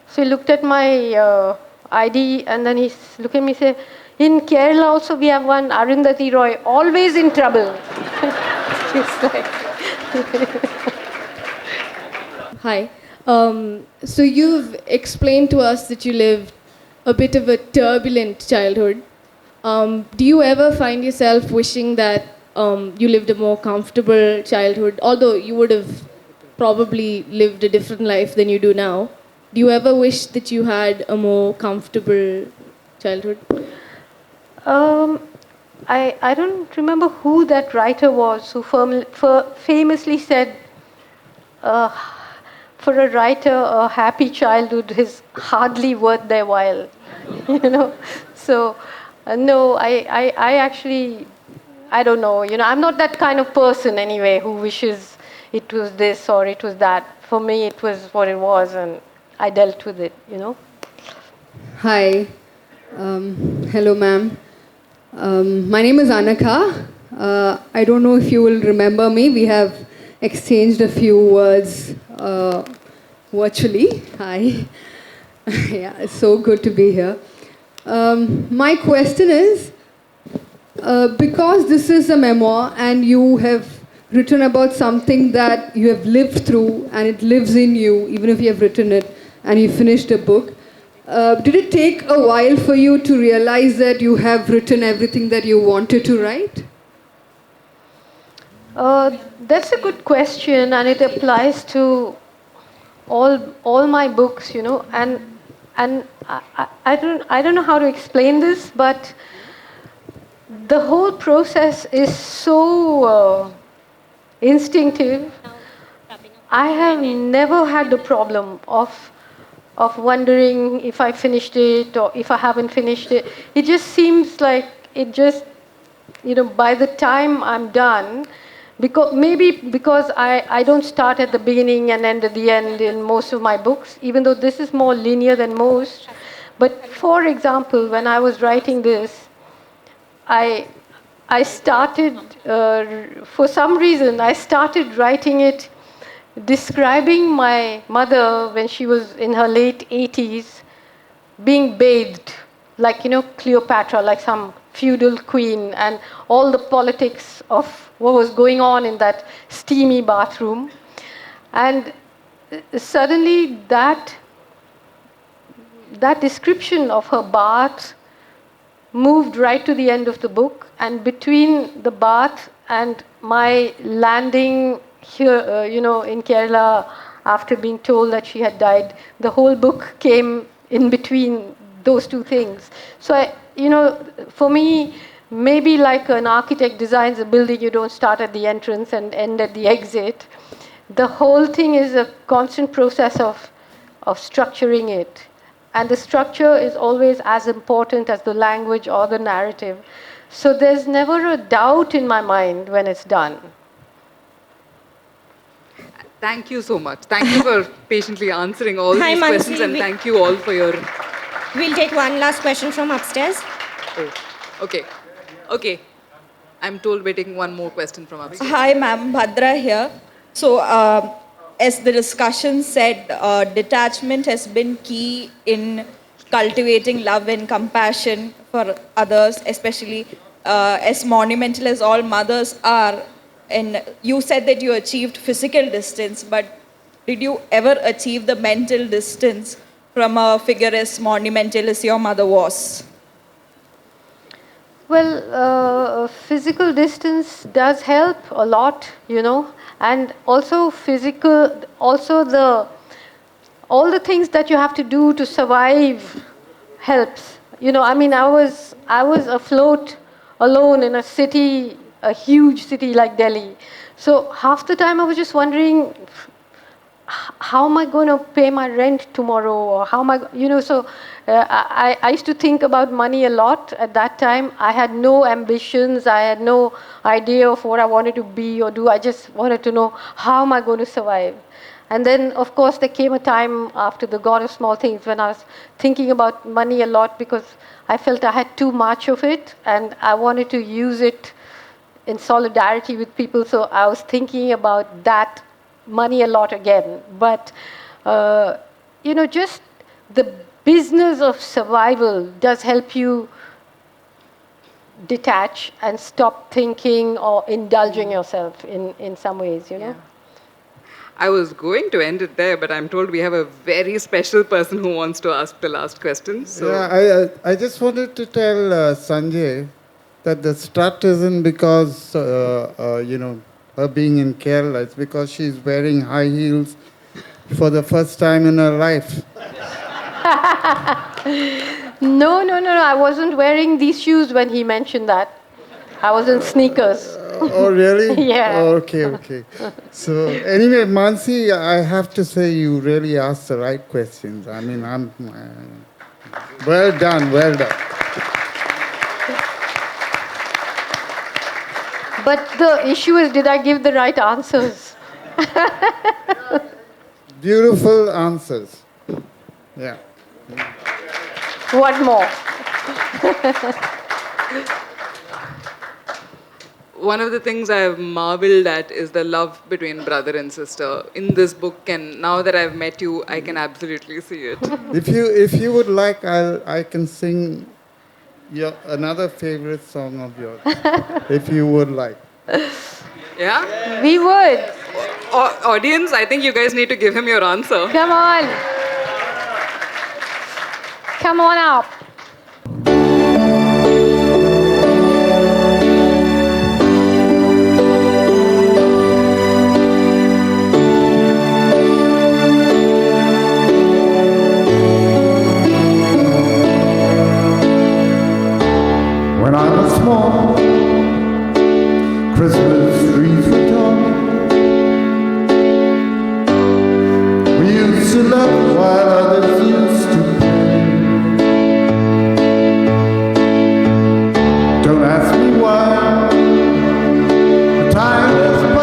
So he looked at my ID and then he looked at me and said, in Kerala also we have one Arundhati Roy, always in trouble. It's like Hi. So you've explained to us that you lived a bit of a turbulent childhood. Do you ever find yourself wishing that you lived a more comfortable childhood, although you would have probably lived a different life than you do now? Do you ever wish that you had a more comfortable childhood? I don't remember who that writer was who famously said, for a writer, a happy childhood is hardly worth their while. So no, I actually, I don't know. I'm not that kind of person anyway who wishes it was this or it was that. For me, it was what it was, and I dealt with it. Hi. Hello, ma'am. My name is Anaka. I don't know if you will remember me. We have exchanged a few words virtually. Hi. Yeah, it's so good to be here. My question is, because this is a memoir and you have written about something that you have lived through and it lives in you, even if you have written it and you finished a book, did it take a while for you to realize that you have written everything that you wanted to write? That's a good question, and it applies to all my books, and I don't know how to explain this, but the whole process is so instinctive. I have never had the problem of wondering if I finished it or if I haven't finished it. It just seems like it just, by the time I'm done, because I don't start at the beginning and end at the end in most of my books, even though this is more linear than most. But for example, when I was writing this, I started, for some reason, I started writing it describing my mother when she was in her late 80s being bathed, like, Cleopatra, like some feudal queen, and all the politics of what was going on in that steamy bathroom. And suddenly that description of her bath moved right to the end of the book, and between the bath and my landing here, in Kerala, after being told that she had died, the whole book came in between those two things. So, for me, maybe like an architect designs a building, you don't start at the entrance and end at the exit. The whole thing is a constant process of structuring it. And the structure is always as important as the language or the narrative. So there's never a doubt in my mind when it's done. Thank you so much. Thank you for patiently answering all Hi, these Mansi. questions, and thank you all for your... We'll take one last question from upstairs. Oh, okay. Okay. I'm told we're taking one more question from upstairs. Hi, ma'am. Bhadra here. So, as the discussion said, detachment has been key in cultivating love and compassion for others, especially as monumental as all mothers are. And you said that you achieved physical distance, but did you ever achieve the mental distance from a figure as monumental as your mother was? Well, physical distance does help a lot, and also all the things that you have to do to survive helps. I was afloat alone in a huge city like Delhi. So half the time I was just wondering, how am I going to pay my rent tomorrow? Or how am I, so I used to think about money a lot at that time. I had no ambitions. I had no idea of what I wanted to be or do. I just wanted to know, how am I going to survive? And then, of course, there came a time after the God of Small Things when I was thinking about money a lot, because I felt I had too much of it and I wanted to use it in solidarity with people. So I was thinking about that money a lot again. But, just the business of survival does help you detach and stop thinking or indulging yourself in some ways, Yeah. I was going to end it there, but I'm told we have a very special person who wants to ask the last question. So. Yeah, I just wanted to tell Sanjay that the strut isn't because, her being in Kerala. It's because she's wearing high heels for the first time in her life. No. I wasn't wearing these shoes when he mentioned that. I was in sneakers. Oh, really? Yeah. Oh, okay. So, anyway, Mansi, I have to say you really asked the right questions. I mean, well done. But the issue is, did I give the right answers? Beautiful answers. Yeah. What more? One of the things I've marveled at is the love between brother and sister in this book, and now that I've met you, I can absolutely see it. If you would like, I can sing another favorite song of yours, if you would like. Yeah? We would. Audience, I think you guys need to give him your answer. Come on. Come on up. When I was small, Christmas trees were tall. We used to laugh while others used to play. Don't ask me why. The time has passed.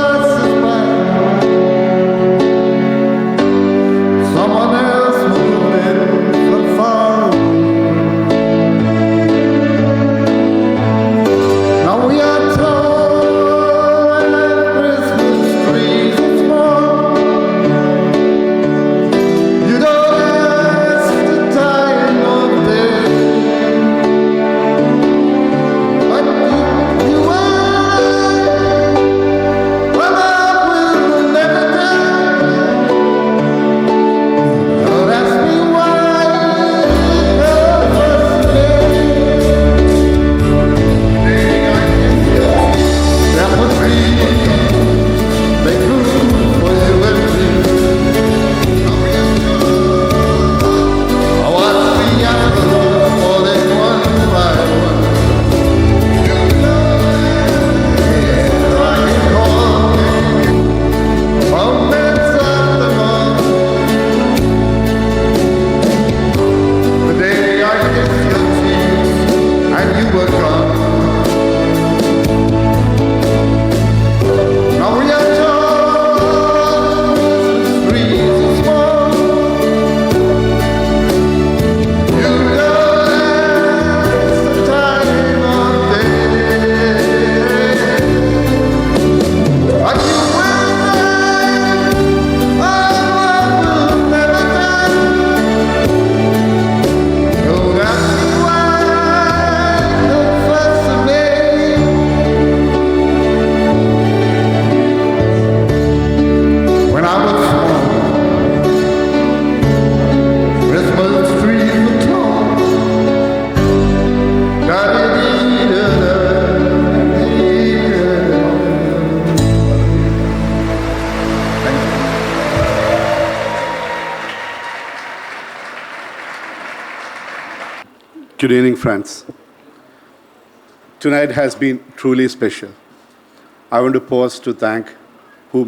Good evening, friends. Tonight has been truly special. I want to pause to thank who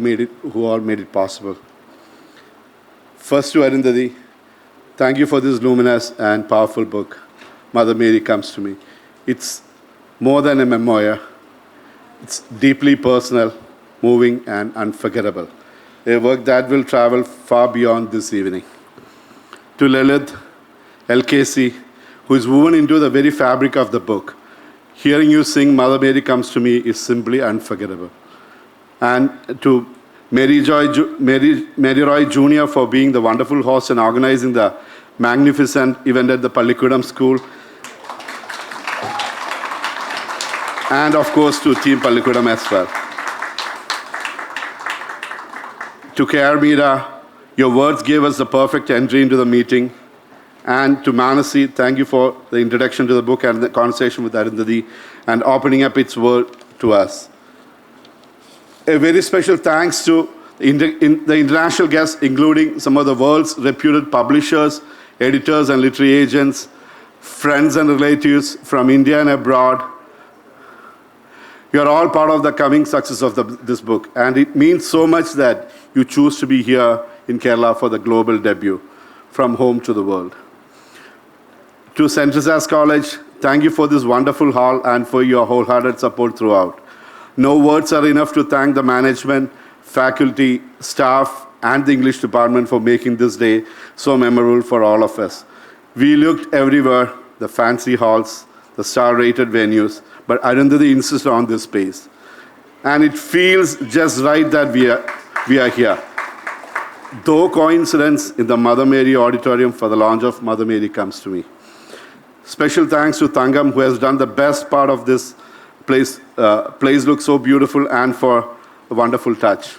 all made it possible. First to Arundhati, thank you for this luminous and powerful book, Mother Mary Comes to Me. It's more than a memoir. It's deeply personal, moving, and unforgettable. A work that will travel far beyond this evening. To Lilith, LKC, who is woven into the very fabric of the book, hearing you sing Mother Mary Comes to Me is simply unforgettable. And to Mary Roy Jr. for being the wonderful host and organizing the magnificent event at the Pallikudam School. And of course to Team Pallikudam as well. To K.R. Meera, your words gave us the perfect entry into the meeting. And to Manasi, thank you for the introduction to the book and the conversation with Arundhati and opening up its world to us. A very special thanks to the international guests, including some of the world's reputed publishers, editors and literary agents, friends and relatives from India and abroad. You are all part of the coming success of this book, and it means so much that you choose to be here in Kerala for the global debut, From Home to the World. To St. Teresa's College, thank you for this wonderful hall and for your wholehearted support throughout. No words are enough to thank the management, faculty, staff, and the English department for making this day so memorable for all of us. We looked everywhere, the fancy halls, the star-rated venues, but Arundhati insisted on this space. And it feels just right that we are here. Though coincidence in the Mother Mary Auditorium for the launch of Mother Mary Comes to Me. Special thanks to Thangam, who has done the best part of this place. Place looks so beautiful, and for a wonderful touch.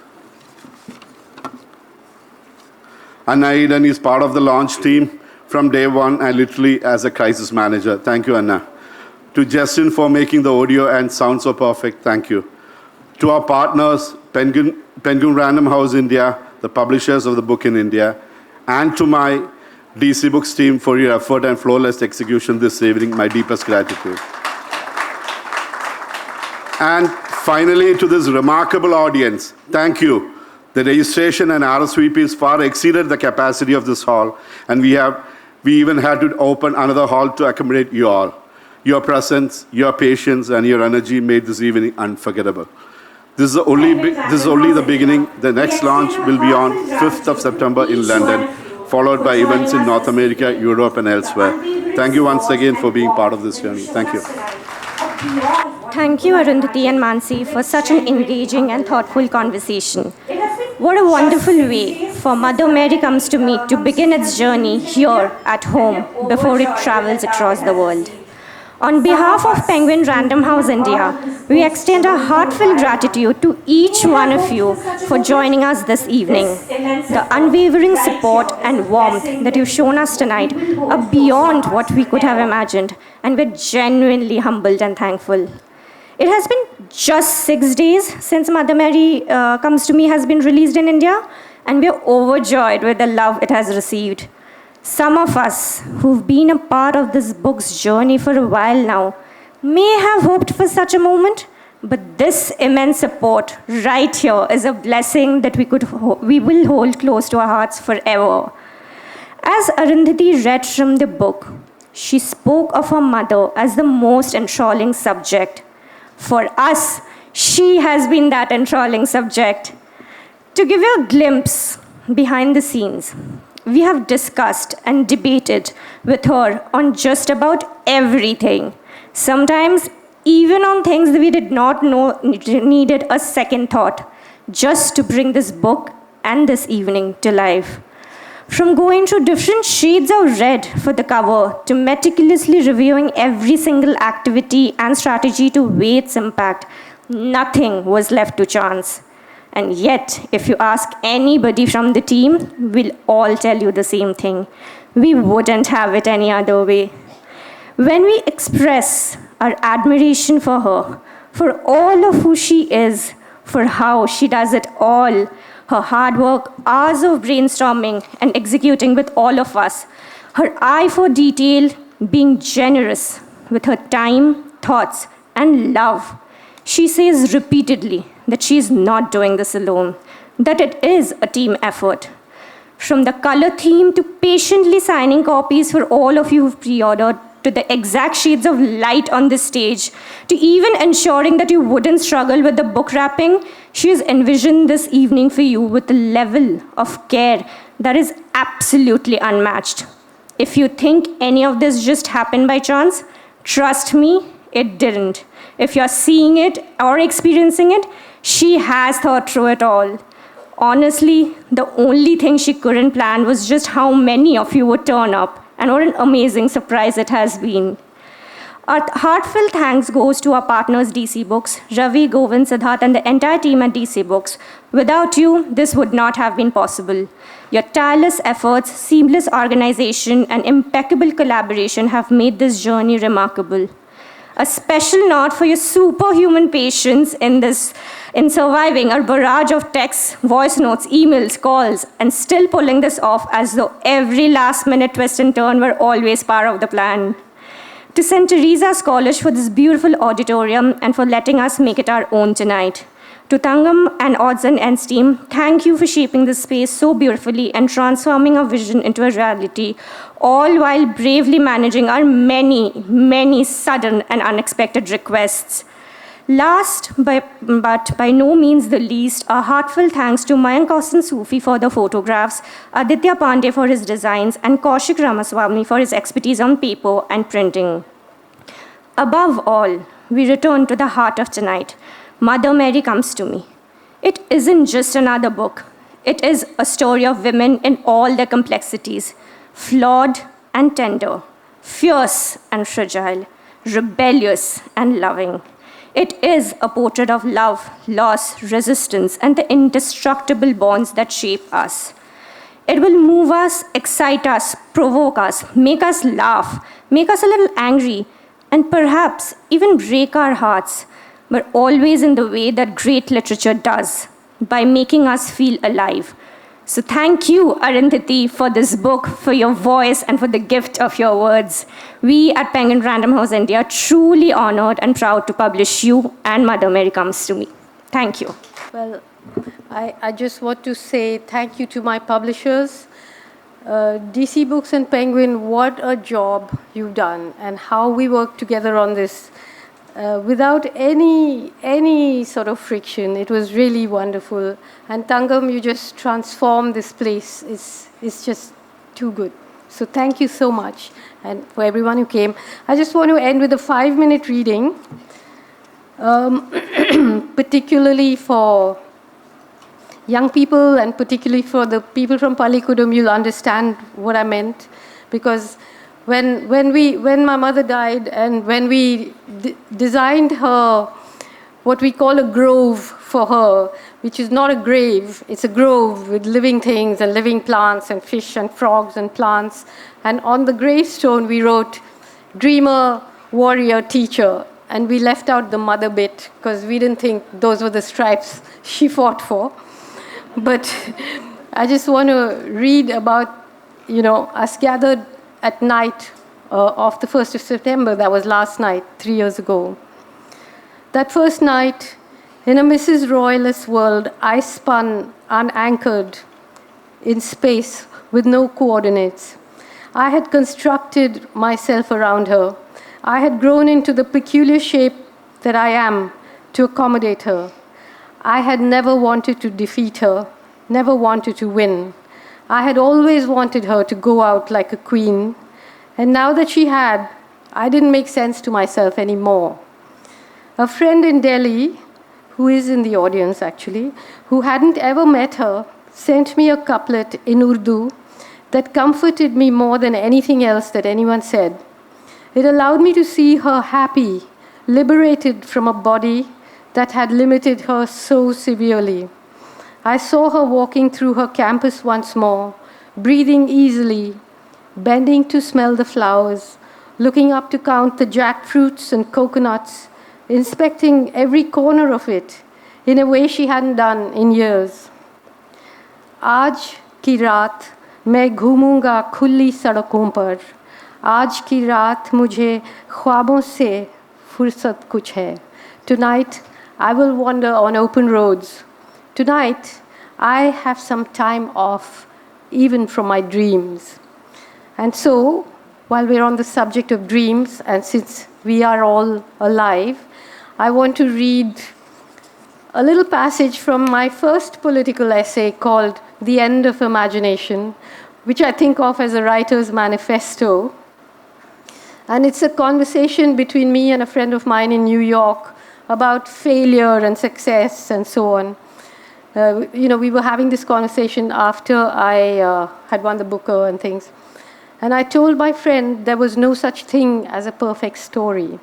Anna Eden is part of the launch team from day one and literally as a crisis manager. Thank you, Anna. To Justin for making the audio and sound so perfect. Thank you. To our partners, Penguin Random House India, the publishers of the book in India, and to my DC Books team for your effort and flawless execution this evening, my deepest gratitude. And finally, to this remarkable audience, thank you. The registration and RSVPs far exceeded the capacity of this hall, and we even had to open another hall to accommodate you all. Your presence, your patience, and your energy made this evening unforgettable. This is only the beginning. The next launch will be on 5th of September in London, followed by events in North America, Europe, and elsewhere. Thank you once again for being part of this journey. Thank you. Thank you, Arundhati and Mansi, for such an engaging and thoughtful conversation. What a wonderful way for Mother Mary Comes to Me to begin its journey here at home before it travels across the world. On behalf of Penguin Random House India, we extend our heartfelt gratitude to each one of you for joining us this evening. The unwavering support and warmth that you've shown us tonight are beyond what we could have imagined, and we're genuinely humbled and thankful. It has been just 6 days since Mother Mary Comes to Me has been released in India, and we're overjoyed with the love it has received. Some of us who've been a part of this book's journey for a while now may have hoped for such a moment, but this immense support right here is a blessing that we will hold close to our hearts forever. As Arundhati read from the book, she spoke of her mother as the most enthralling subject. For us, she has been that enthralling subject. To give you a glimpse behind the scenes, we have discussed and debated with her on just about everything. Sometimes even on things that we did not know needed a second thought, just to bring this book and this evening to life. From going through different shades of red for the cover to meticulously reviewing every single activity and strategy to weigh its impact, nothing was left to chance. And yet, if you ask anybody from the team, we'll all tell you the same thing. We wouldn't have it any other way. When we express our admiration for her, for all of who she is, for how she does it all, her hard work, hours of brainstorming and executing with all of us, her eye for detail, being generous with her time, thoughts, and love. She says repeatedly that she is not doing this alone, that it is a team effort. From the color theme to patiently signing copies for all of you who've pre-ordered, to the exact shades of light on this stage, to even ensuring that you wouldn't struggle with the book wrapping, she has envisioned this evening for you with a level of care that is absolutely unmatched. If you think any of this just happened by chance, trust me, it didn't. If you're seeing it or experiencing it, she has thought through it all. Honestly, the only thing she couldn't plan was just how many of you would turn up, and what an amazing surprise it has been. Our heartfelt thanks goes to our partners DC Books, Ravi, Govind, Siddharth, and the entire team at DC Books. Without you, this would not have been possible. Your tireless efforts, seamless organization, and impeccable collaboration have made this journey remarkable. A special nod for your superhuman patience in surviving a barrage of texts, voice notes, emails, calls, and still pulling this off as though every last-minute twist and turn were always part of the plan. To St. Teresa's College for this beautiful auditorium and for letting us make it our own tonight. To Tangam and Odds and Ends team, thank you for shaping this space so beautifully and transforming our vision into a reality, all while bravely managing our many, many sudden and unexpected requests. Last, but by no means the least, a heartfelt thanks to Mayank Austin Sufi for the photographs, Aditya Pandey for his designs, and Kaushik Ramaswamy for his expertise on paper and printing. Above all, we return to the heart of tonight. Mother Mary Comes to Me. It isn't just another book. It is a story of women in all their complexities, flawed and tender, fierce and fragile, rebellious and loving. It is a portrait of love, loss, resistance, and the indestructible bonds that shape us. It will move us, excite us, provoke us, make us laugh, make us a little angry, and perhaps even break our hearts, but always in the way that great literature does, by making us feel alive. So thank you, Arundhati, for this book, for your voice, and for the gift of your words. We at Penguin Random House India are truly honored and proud to publish you and Mother Mary Comes to Me. Thank you. Well, I just want to say thank you to my publishers. DC Books and Penguin, what a job you've done, and how we worked together on this. Without any sort of friction. It was really wonderful. And Tangam, you just transformed this place. It's just too good. So thank you so much. And for everyone who came. I just want to end with a 5-minute reading, particularly for young people and particularly for the people from Pallikudum. You'll understand what I meant, because when my mother died and when we designed her, what we call a grove for her, which is not a grave, it's a grove with living things and living plants and fish and frogs and plants. And on the gravestone we wrote, dreamer, warrior, teacher. And we left out the mother bit because we didn't think those were the stripes she fought for. But I just want to read about, us gathered at night of the 1st of September. That was last night, 3 years ago. That first night, in a Mrs. Royless world, I spun unanchored in space with no coordinates. I had constructed myself around her. I had grown into the peculiar shape that I am to accommodate her. I had never wanted to defeat her, never wanted to win. I had always wanted her to go out like a queen, and now that she had, I didn't make sense to myself anymore. A friend in Delhi, who is in the audience actually, who hadn't ever met her, sent me a couplet in Urdu that comforted me more than anything else that anyone said. It allowed me to see her happy, liberated from a body that had limited her so severely. I saw her walking through her campus once more, breathing easily, bending to smell the flowers, looking up to count the jackfruits and coconuts, inspecting every corner of it in a way she hadn't done in years. आज की रात मैं घूमूंगा खुली सड़कों पर, आज की रात मुझे ख्वाबों से फुर्सत कुछ है. Tonight I will wander on open roads. Tonight I have some time off, even from my dreams. And so, while we're on the subject of dreams, and since we are all alive, I want to read a little passage from my first political essay called The End of Imagination, which I think of as a writer's manifesto. And it's a conversation between me and a friend of mine in New York about failure and success and so on. We were having this conversation after I had won the Booker and things. And I told my friend there was no such thing as a perfect story.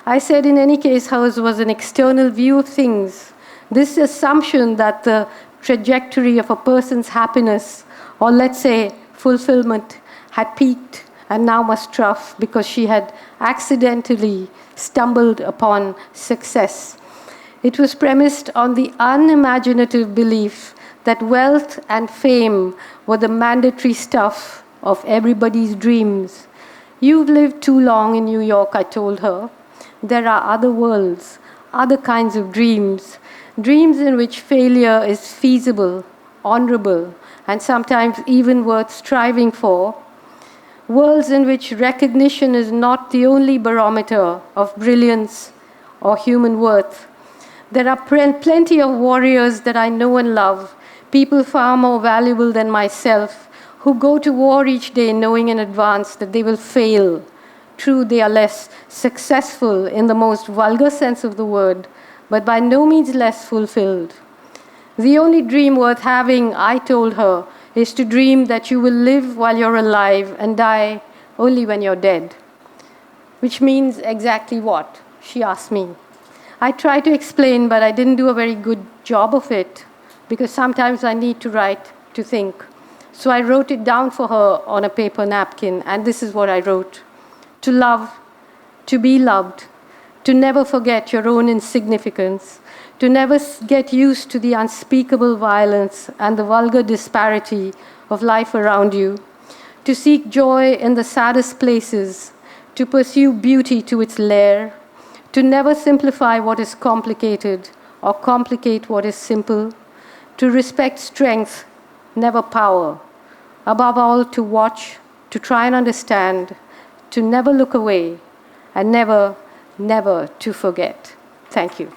I said, in any case, hers was an external view of things. This assumption that the trajectory of a person's happiness, or let's say fulfillment, had peaked and now must trough because she had accidentally stumbled upon success. It was premised on the unimaginative belief that wealth and fame were the mandatory stuff of everybody's dreams. You've lived too long in New York, I told her. There are other worlds, other kinds of dreams, dreams in which failure is feasible, honorable, and sometimes even worth striving for. Worlds in which recognition is not the only barometer of brilliance or human worth. There are plenty of warriors that I know and love, people far more valuable than myself, who go to war each day knowing in advance that they will fail. True, they are less successful in the most vulgar sense of the word, but by no means less fulfilled. The only dream worth having, I told her, is to dream that you will live while you're alive and die only when you're dead. Which means exactly what? She asked me. I tried to explain, but I didn't do a very good job of it, because sometimes I need to write to think. So I wrote it down for her on a paper napkin, and this is what I wrote. To love, to be loved, to never forget your own insignificance, to never get used to the unspeakable violence and the vulgar disparity of life around you, to seek joy in the saddest places, to pursue beauty to its lair, to never simplify what is complicated or complicate what is simple, to respect strength, never power. Above all, to watch, to try and understand, to never look away, and never, never to forget. Thank you.